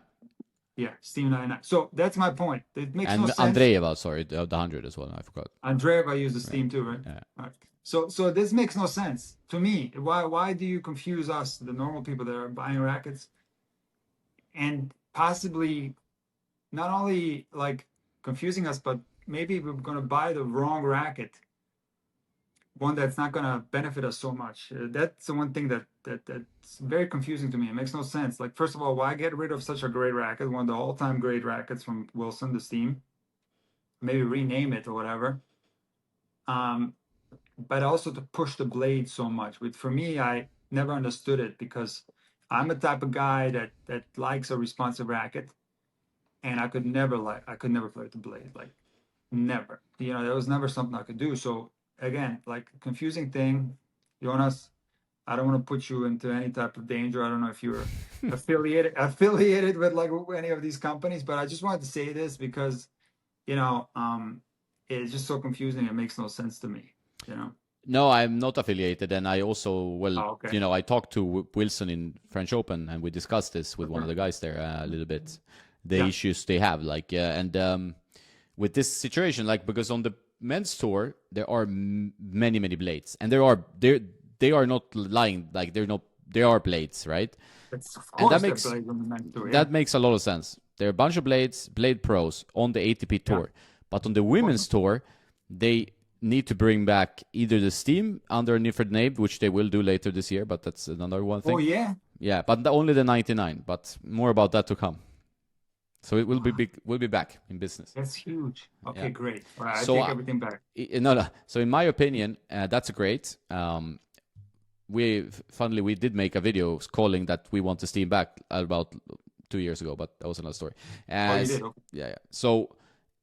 Yeah, Steam 99. So that's my point. It makes no And sense. Andreeva, sorry, the 100 as well. I forgot. Andreeva used the Steam too, right? Yeah. All right. So this makes no sense to me. Why do you confuse us, the normal people that are buying rackets, and possibly not only like confusing us, but maybe we're going to buy the wrong racket, one that's not going to benefit us so much. That's the one thing that's very confusing to me. It makes no sense. Like, first of all, why get rid of such a great racket, one of the all-time great rackets from Wilson, the Steam? Maybe rename it or whatever. But also to push the blade so much. But for me, I never understood it because I'm a type of guy that likes a responsive racket, and I could never play with the blade, like never. That was never something I could do. So again, like, confusing thing, Jonas. I don't want to put you into any type of danger. I don't know if you're affiliated with like any of these companies, but I just wanted to say this because it's just so confusing. It makes no sense to me. No, I'm not affiliated, and I also, well, Oh, okay. I talked to Wilson in French Open, and we discussed this with one of the guys there a little bit, the issues they have, like, and with this situation, like, because on the men's tour there are many blades, and they are not lying, like there are blades, right? Of And course, blades on the men's tour. that makes a lot of sense. There are a bunch of blade pros on the ATP tour, but on the women's tour, they need to bring back either the Steam under a different name, which they will do later this year, but that's another one thing. Oh yeah, yeah, but only the 99. But more about that to come. So it will be big. We'll be back in business. That's huge. Okay, Yeah. great. All right, So, I take everything back. No. So in my opinion, that's great. We did make a video calling that we want the Steam back about 2 years ago, but that was another story. You did? Okay. Yeah. So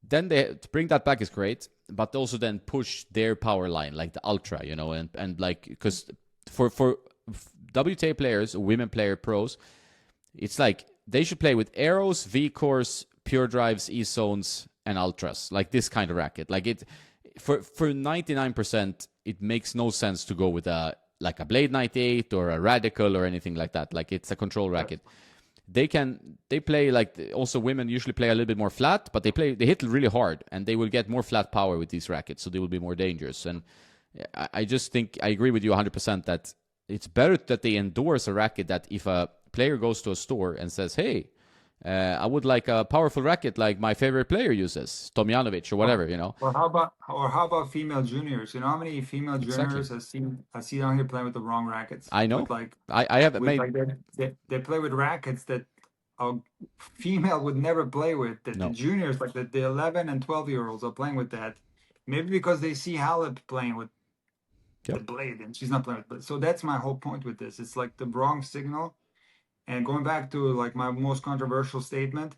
then to bring that back is great, but also then push their power line, like the Ultra, and like, because for WTA players, women player pros, it's like they should play with Aeros, V-Cores, Pure Drives, E-Zones, and Ultras, like this kind of racket. Like it, for 99%, it makes no sense to go with a Blade 98 or a Radical or anything like that. Like, it's a control racket. They play, like, also women usually play a little bit more flat, but they hit really hard, and they will get more flat power with these rackets, so they will be more dangerous. And I just think I agree with you 100% that it's better that they endorse a racket that if a player goes to a store and says, hey, I would like a powerful racket like my favorite player uses, Tomjanovic or whatever, Or how about female juniors? You know how many female juniors I see down here playing with the wrong rackets? I know. With, like, I have made. Like, they play with rackets that a female would never play with. That No. the juniors, like the 11 and 12-year-olds, are playing with that. Maybe because they see Halep playing with the blade, and she's not playing with blade. So that's my whole point with this. It's like the wrong signal. And going back to like my most controversial statement,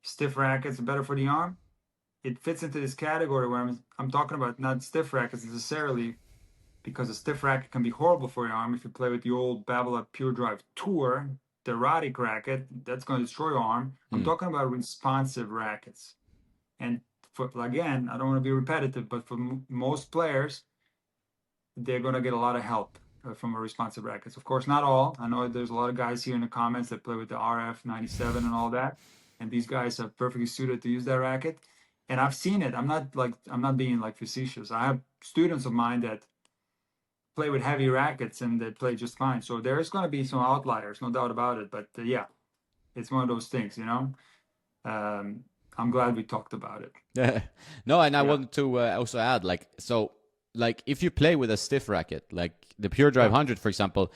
stiff rackets are better for the arm. It fits into this category where I'm talking about not stiff rackets necessarily, because a stiff racket can be horrible for your arm if you play with the old Babolat Pure Drive Tour the erotic racket that's going to destroy your arm. I'm talking about responsive rackets. And for, again, I don't want to be repetitive, but for most players, they're going to get a lot of help from a responsive rackets. Of course, not all. I know there's a lot of guys here in the comments that play with the RF 97 and all that, and these guys are perfectly suited to use that racket. And I've seen it. I'm not being like facetious. I have students of mine that play with heavy rackets and they play just fine. So there's going to be some outliers, no doubt about it. But yeah, it's one of those things, you know. I'm glad we talked about it. No, and I wanted to also add, like, so, like, if you play with a stiff racket, like the Pure Drive 100, for example,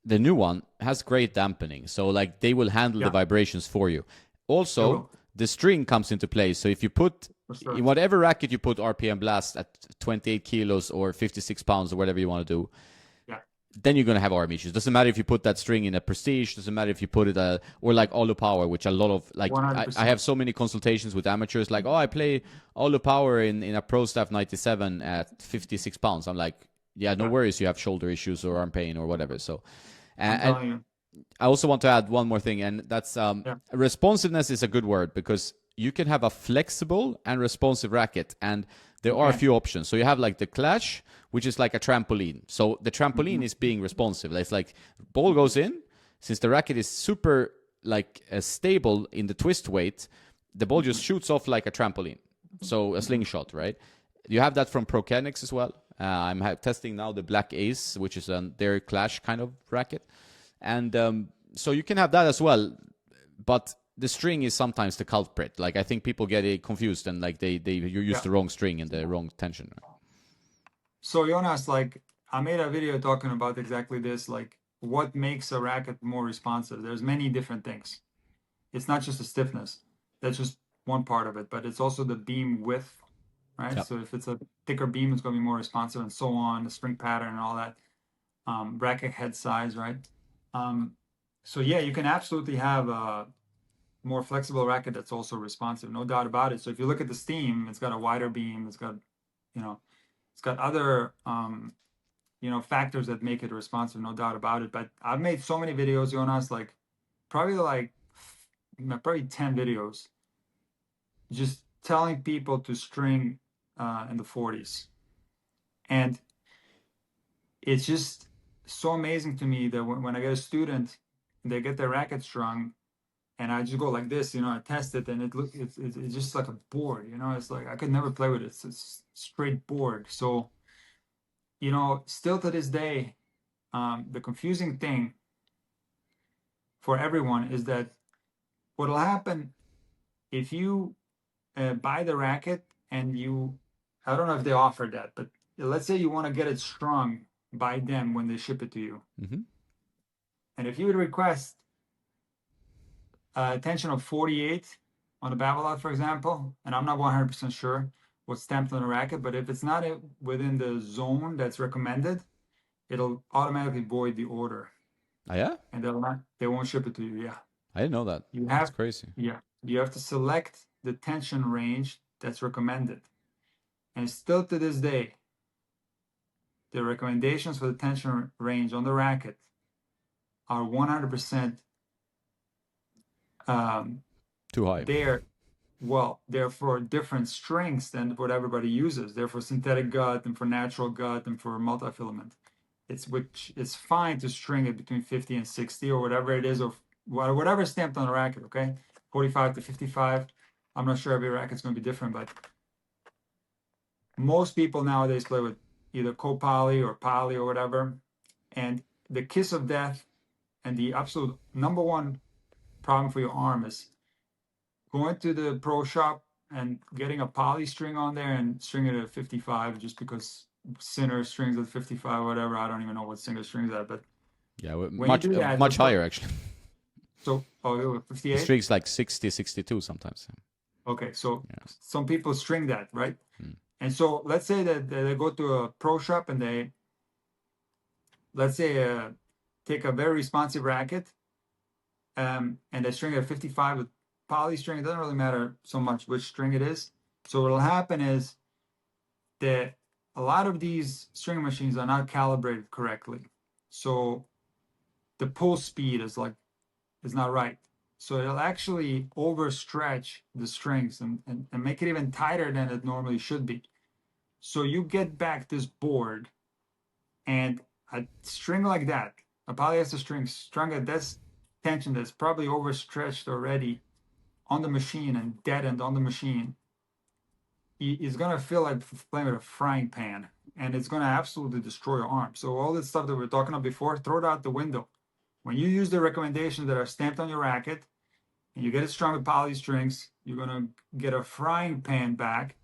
the new one has great dampening. So, like, they will handle the vibrations for you. Also, the string comes into play. So if you put, in whatever racket you put RPM blast at 28 kilos or 56 pounds or whatever you want to do, then you're going to have arm issues. Doesn't matter if you put that string in a Prestige, doesn't matter if you put it or like Olo Power, which a lot of, like, I have so many consultations with amateurs, like, oh, I play Olo Power in a Pro Staff 97 at 56 pounds. I'm like, yeah, no worries, you have shoulder issues or arm pain or whatever. So, and I also want to add one more thing, and that's responsiveness is a good word, because you can have a flexible and responsive racket, and there are a few options. So you have like the Clash, which is like a trampoline. So the trampoline is being responsive. It's like ball goes in, since the racket is super like stable in the twist weight, the ball just shoots off like a trampoline. So a slingshot, right? You have that from Prokenix as well. I'm testing now the Black Ace, which is their Clash kind of racket. And so you can have that as well, but the string is sometimes the culprit. Like, I think people get it confused and like you use the wrong string and the wrong tension. So Jonas, like, I made a video talking about exactly this, like what makes a racket more responsive. There's many different things. It's not just the stiffness. That's just one part of it, but it's also the beam width, right? So if it's a thicker beam, it's going to be more responsive and so on, the spring pattern and all that. Racket head size, right? So yeah, you can absolutely have a more flexible racket that's also responsive, no doubt about it. So if you look at the Steam, it's got a wider beam, it's got, you know, it's got other, you know, factors that make it responsive, no doubt about it. But I've made so many videos, Jonas, like probably 10 videos, just telling people to string in the 40s. And it's just so amazing to me that when I get a student, they get their racket strung, and I just go like this, you know, I test it, and it's just like a board, you know, it's like I could never play with it. It's a straight board. So, you know, still to this day, the confusing thing for everyone is that what'll happen if you buy the racket and I don't know if they offer that, but let's say you want to get it strung by them when they ship it to you. And if you would request tension of 48 on the Babolat, for example, and I'm not 100% sure what's stamped on the racket, but if it's not within the zone that's recommended, it'll automatically void the order. Oh, yeah? And they won't ship it to you. Yeah. I didn't know that. That's crazy. Yeah. You have to select the tension range that's recommended. And still to this day, the recommendations for the tension range on the racket are 100% too high. They're for different strengths than what everybody uses. They're for synthetic gut and for natural gut and for multi-filament. Which is fine to string it between 50 and 60 or whatever it is, or whatever is stamped on the racket, okay? 45 to 55. I'm not sure every racket's going to be different, but most people nowadays play with either co-poly or poly or whatever. And the kiss of death and the absolute number one problem for your arm is going to the pro shop and getting a poly string on there and stringing it at 55 just because Sinner strings at 55 or whatever. I don't even know what Singer strings at, but yeah, much higher actually. So 58? Strings like 60, 62 sometimes. Okay, so some people string that, right? And so let's say that they go to a pro shop and they, let's say, take a very responsive racket and they string it at 55 with poly string. It doesn't really matter so much which string it is. So what'll happen is that a lot of these string machines are not calibrated correctly. So the pull speed is like is not right. So it'll actually overstretch the strings and make it even tighter than it normally should be. So you get back this board, and a string like that, a polyester string strung at this tension that's probably overstretched already on the machine and deadened on the machine, is going to feel like playing with a frying pan, and it's going to absolutely destroy your arm. So all this stuff that we were talking about before, throw it out the window. When you use the recommendations that are stamped on your racket and you get it strung with poly strings, you're going to get a frying pan back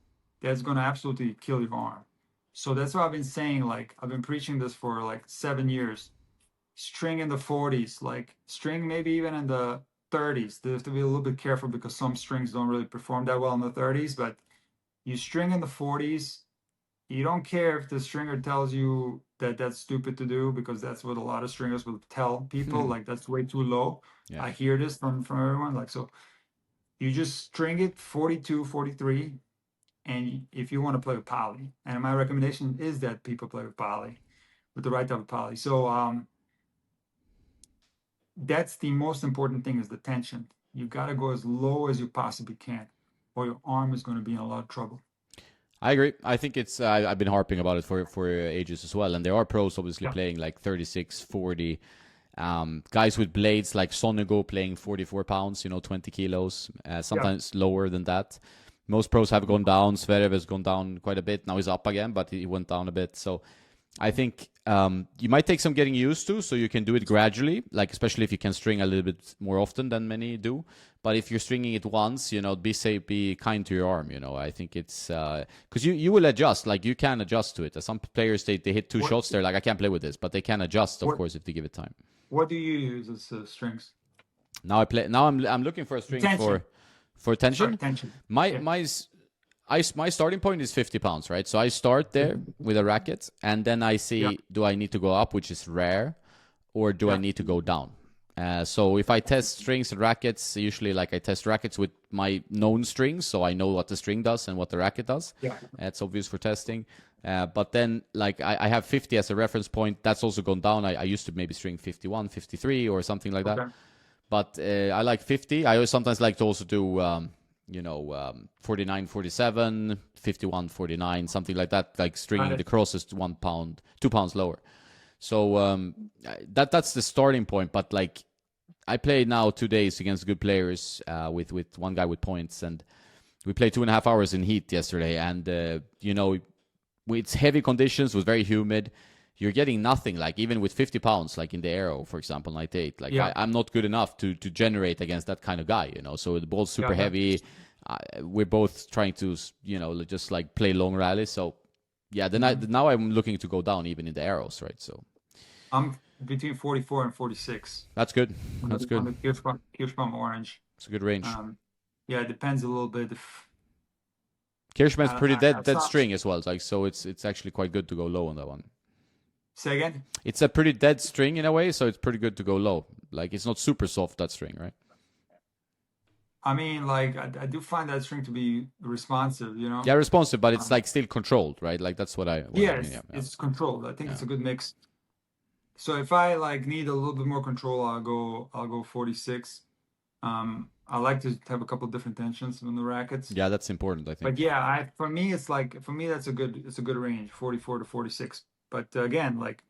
that's going to absolutely kill your arm. So that's why I've been saying, like, I've been preaching this for like 7 years. String in the 40s, like string maybe even in the 30s. They have to be a little bit careful because some strings don't really perform that well in the 30s, but you string in the 40s. You don't care if the stringer tells you that that's stupid to do, because that's what a lot of stringers will tell people, like that's way too low. Yeah. I hear this from everyone. Like, so you just string it 42, 43, and if you want to play with poly, and my recommendation is that people play with poly, with the right type of poly. So that's the most important thing, is the tension. You got to go as low as you possibly can, or your arm is going to be in a lot of trouble. I agree. I think it's, I've been harping about it for ages as well. And there are pros obviously playing like 36, 40. Guys with blades like Sonigo playing 44 pounds, 20 kilos, sometimes lower than that. Most pros have gone down. Zverev has gone down quite a bit. Now he's up again, but he went down a bit. So I think you might take some getting used to, so you can do it gradually, like especially if you can string a little bit more often than many do. But if you're stringing it once, be safe, be kind to your arm. I think it's because you will adjust. Like you can adjust to it. Some players they hit two shots, they're like, I can't play with this, but they can adjust, of course, if they give it time. What do you use as strings? Now I'm looking for a string for tension. Sorry, tension. My starting point is 50 pounds, right? So I start there with a racket, and then I see, do I need to go up, which is rare, or do I need to go down? So if I test strings and rackets, usually like I test rackets with my known strings, so I know what the string does and what the racket does. Yeah. It's obvious for testing. But then like I have 50 as a reference point. That's also gone down. I used to maybe string 51, 53 or something like that. But I like 50. I sometimes like to also do 49, 47, 51, 49, something like that, like stringing the crosses 1 pound, 2 pounds lower. So that's the starting point. But like I played now 2 days against good players with one guy with points, and we played 2.5 hours in heat yesterday. And with heavy conditions, was very humid. You're getting nothing. Like even with 50 pounds, like in the Aero, for example, night 8, like I'm not good enough to generate against that kind of guy. So the ball's super heavy. We're both trying to just like play long rallies. So now I'm looking to go down even in the Aeros, right? So I'm between 44 and 46. That's good. That's good. On the Kirschbaum orange. It's a good range. It depends a little bit. Kirschbaum's pretty dead string as well. Like so, it's actually quite good to go low on that one. Say again? It's a pretty dead string in a way, so it's pretty good to go low. Like it's not super soft, that string, right? I mean, like I do find that string to be responsive, Yeah, responsive, but it's like still controlled, right? Like that's what I mean. It's controlled. I think it's a good mix. So if I like need a little bit more control, I'll go 46. I like to have a couple of different tensions on the rackets. Yeah, that's important, I think. But for me that's a good range, 44 to 46. But again, like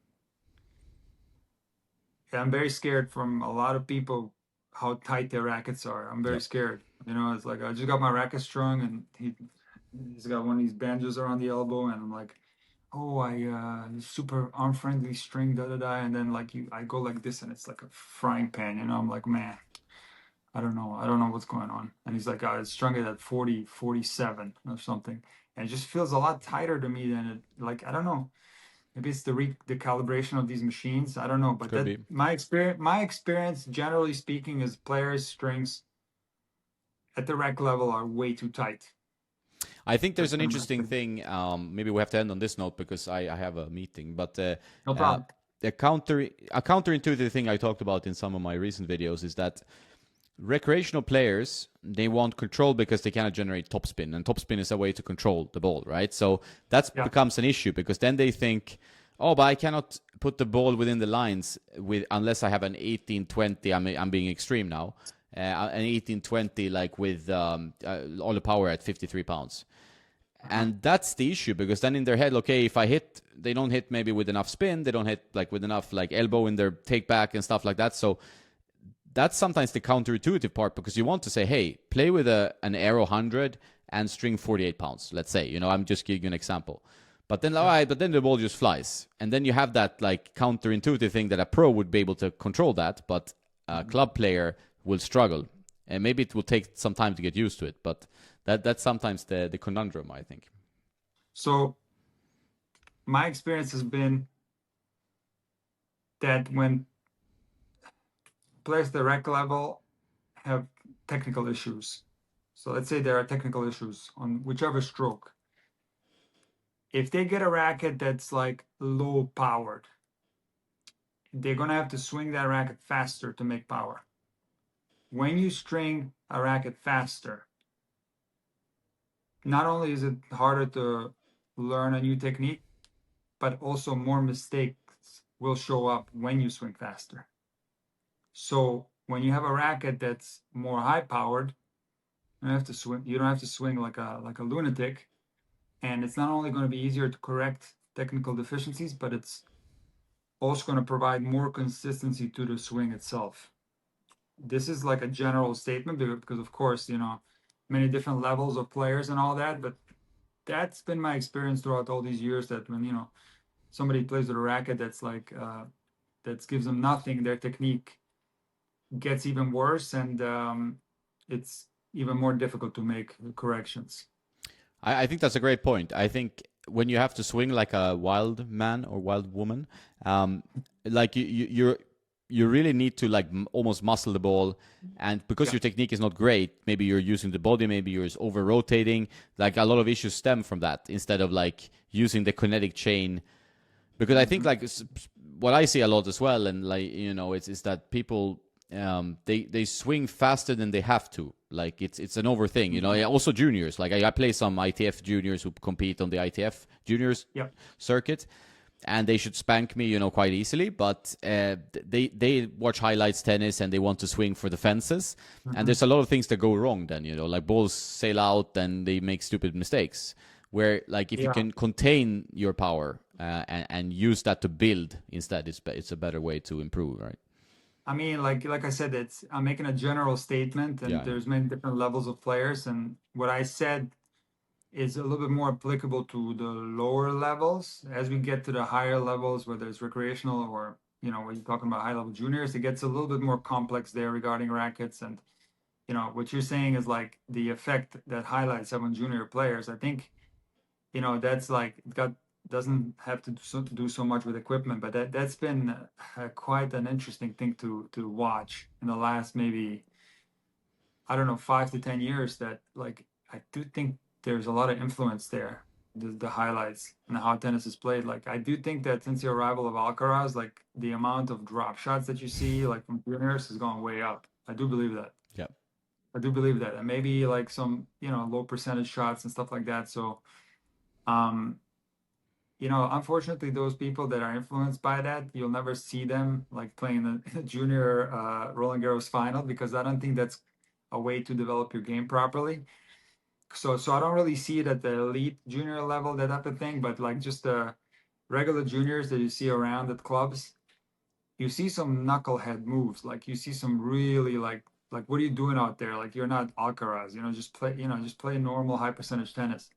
I'm very scared from a lot of people how tight their rackets are. I'm very scared. It's like I just got my racket strung, and he's got one of these banjos around the elbow, and I'm like, oh, I super unfriendly string, and then like I go like this, and it's like a frying pan. I'm like, man, I don't know what's going on. And he's like, I strung it at 40, 47 or something, and it just feels a lot tighter to me than it. Like I don't know. Maybe it's the calibration of these machines. I don't know, but my experience, generally speaking, is players' strings at the rack level are way too tight. I think there's an interesting thing. Maybe we have to end on this note because I have a meeting. But no problem. A counterintuitive thing I talked about in some of my recent videos is that recreational players, they want control because they cannot generate topspin, and topspin is a way to control the ball, right? So that becomes an issue because then they think, Oh, but I cannot put the ball within the lines unless I have an 18-20. I'm being extreme now. An 18-20, like with all the power at 53 pounds. And that's the issue, because then in their head, okay, if I hit, they don't hit maybe with enough spin, they don't hit like with enough like elbow in their take back and stuff like that. So that's sometimes the counterintuitive part, because you want to say, hey, play with an Aero 100 and string 48 pounds, let's say. I'm just giving you an example. But then, all right, but then the ball just flies. And then you have that like counterintuitive thing that a pro would be able to control that, but a club player will struggle. And maybe it will take some time to get used to it, but that's sometimes the conundrum, I think. So my experience has been that when players at the rec level have technical issues, so let's say there are technical issues on whichever stroke, if they get a racket that's like low powered, they're going to have to swing that racket faster to make power. When you string a racket faster, not only is it harder to learn a new technique, but also more mistakes will show up when you swing faster. So when you have a racket that's more high powered, you don't have to swing like a lunatic. And it's not only going to be easier to correct technical deficiencies, but it's also going to provide more consistency to the swing itself. This is like a general statement because of course, many different levels of players and all that, but that's been my experience throughout all these years, that when, somebody plays with a racket that's like, that gives them nothing, their technique gets even worse, and it's even more difficult to make corrections. I think that's a great point. I think when you have to swing like a wild man or wild woman, like you really need to like almost muscle the ball, and because your technique is not great, maybe you're using the body, maybe you're over rotating. Like a lot of issues stem from that instead of like using the kinetic chain. Because I think like what I see a lot as well, and like it's that people they swing faster than they have to. Like it's an over thing, Also juniors, like I play some ITF juniors who compete on the ITF juniors circuit, and they should spank me, quite easily. But they watch highlights tennis and they want to swing for the fences, and there's a lot of things that go wrong. Then like balls sail out and they make stupid mistakes. Where like if you can contain your power and use that to build instead, it's a better way to improve, right? I mean, like I said, I'm making a general statement, and there's many different levels of players, and what I said is a little bit more applicable to the lower levels. As we get to the higher levels, whether it's recreational or when you're talking about high level juniors, it gets a little bit more complex there regarding rackets. And what you're saying is like the effect that highlights have on junior players. I think that's like doesn't have to do so much with equipment, but that's been quite an interesting thing to watch in the last maybe, I don't know, 5 to 10 years. That like I do think there's a lot of influence there, the highlights and how tennis is played. Like I do think that since the arrival of Alcaraz, like the amount of drop shots that you see like from juniors has gone way up. I do believe that. Yeah, I do believe that, and maybe like some low percentage shots and stuff like that. So unfortunately, those people that are influenced by that, you'll never see them like playing the junior Roland Garros final, because I don't think that's a way to develop your game properly. So I don't really see it at the elite junior level, that type of thing, but like just the regular juniors that you see around at clubs, you see some knucklehead moves. Like you see some really like what are you doing out there? Like you're not Alcaraz, just play normal high percentage tennis.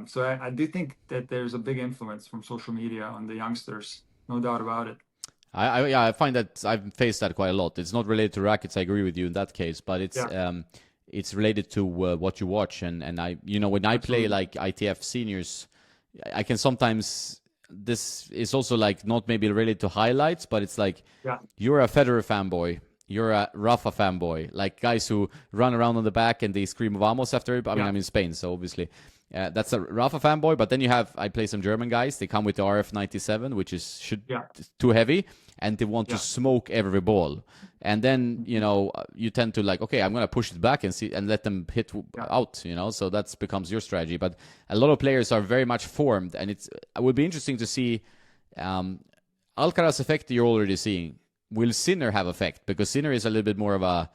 So I do think that there's a big influence from social media on the youngsters, no doubt about it. I find that I've faced that quite a lot. It's not related to rackets. I agree with you in that case, but it's related to what you watch. And I when I play like ITF seniors, I can sometimes, this is also like not maybe related to highlights, but it's like you're a Federer fanboy. You're a Rafa fanboy, like guys who run around on the back and they scream "Vamos" after it. I mean, I'm in Spain, so obviously that's a Rafa fanboy. But then I play some German guys. They come with the RF97, which is too heavy, and they want to smoke every ball. And then you tend to like, okay, I'm gonna push it back and let them hit out. So that becomes your strategy. But a lot of players are very much formed, and it would be interesting to see Alcaraz effect you're already seeing. Will Sinner have effect? Because Sinner is a little bit more of a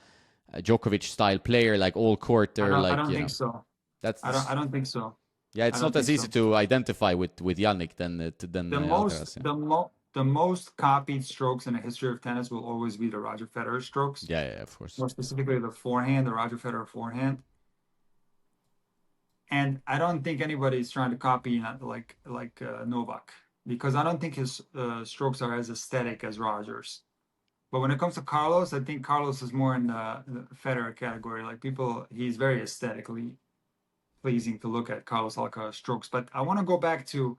Djokovic style player, like all quarter, I like don't think so. That's I don't think so. yeah. I It's don't not as think easy so. to identify with Yannick than Alcaraz. Yeah. The most copied strokes in the history of tennis will always be the Roger Federer strokes. Yeah, of course. More specifically the forehand, the Roger Federer forehand. And I don't think anybody's trying to copy Novak, because I don't think his strokes are as aesthetic as Rogers. But when it comes to Carlos, I think Carlos is more in the Federer category. Like he's very aesthetically pleasing to look at, Carlos Alcaraz strokes. But I want to go back to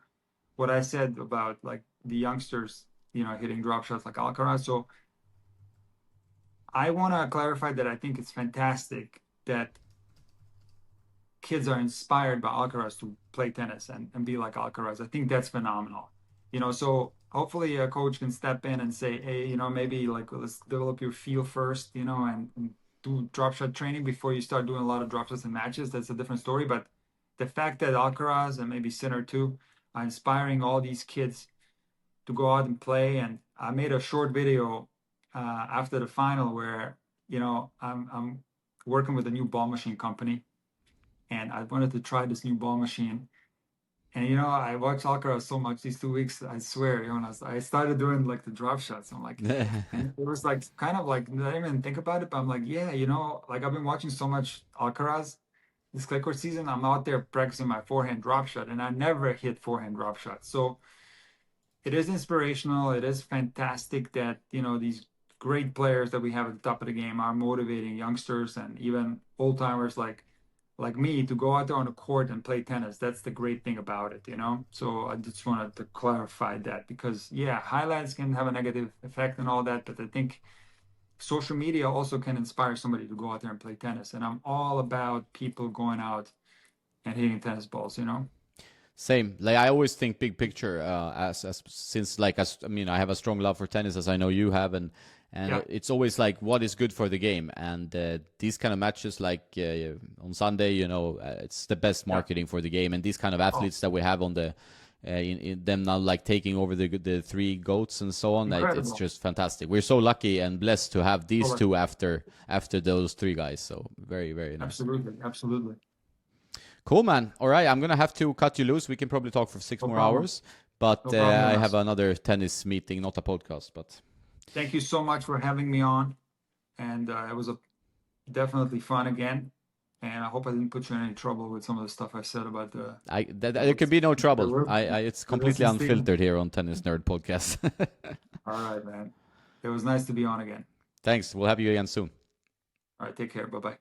what I said about like the youngsters, hitting drop shots like Alcaraz. So I want to clarify that I think it's fantastic that kids are inspired by Alcaraz to play tennis and be like Alcaraz. I think that's phenomenal. So hopefully a coach can step in and say, hey, maybe like let's develop your feel first, and do drop shot training before you start doing a lot of drop shots in matches. That's a different story. But the fact that Alcaraz and maybe Sinner too are inspiring all these kids to go out and play. And I made a short video after the final where, I'm working with a new ball machine company, and I wanted to try this new ball machine. And I watched Alcaraz so much these 2 weeks. I swear, I started doing like the drop shots. I'm like, and it was like kind of like I didn't even think about it, but I'm like, yeah, like I've been watching so much Alcaraz this clay court season. I'm out there practicing my forehand drop shot, and I never hit forehand drop shots. So it is inspirational. It is fantastic that these great players that we have at the top of the game are motivating youngsters and even old timers like me to go out there on the court and play tennis. That's the great thing about it, So I just wanted to clarify that, because yeah, highlights can have a negative effect and all that, but I think social media also can inspire somebody to go out there and play tennis. And I'm all about people going out and hitting tennis balls. Same. Like I always think big picture. As since like I have a strong love for tennis, as I know you have, and Yeah. it's always like what is good for the game. And these kind of matches, like on Sunday, it's the best marketing for the game. And these kind of athletes that we have on the in them now, like taking over the three goats and so on. It's just fantastic. We're so lucky and blessed to have these two after those three guys. So very, very nice. Absolutely. Cool, man. All right, I'm going to have to cut you loose. We can probably talk for 6 more hours, but I have another tennis meeting, not a podcast. But thank you so much for having me on, and it was definitely fun again. And I hope I didn't put you in any trouble with some of the stuff I said about there could be no trouble. It's completely unfiltered here on Tennis Nerd Podcast. All right, man. It was nice to be on again. Thanks. We'll have you again soon. All right, take care. Bye-bye.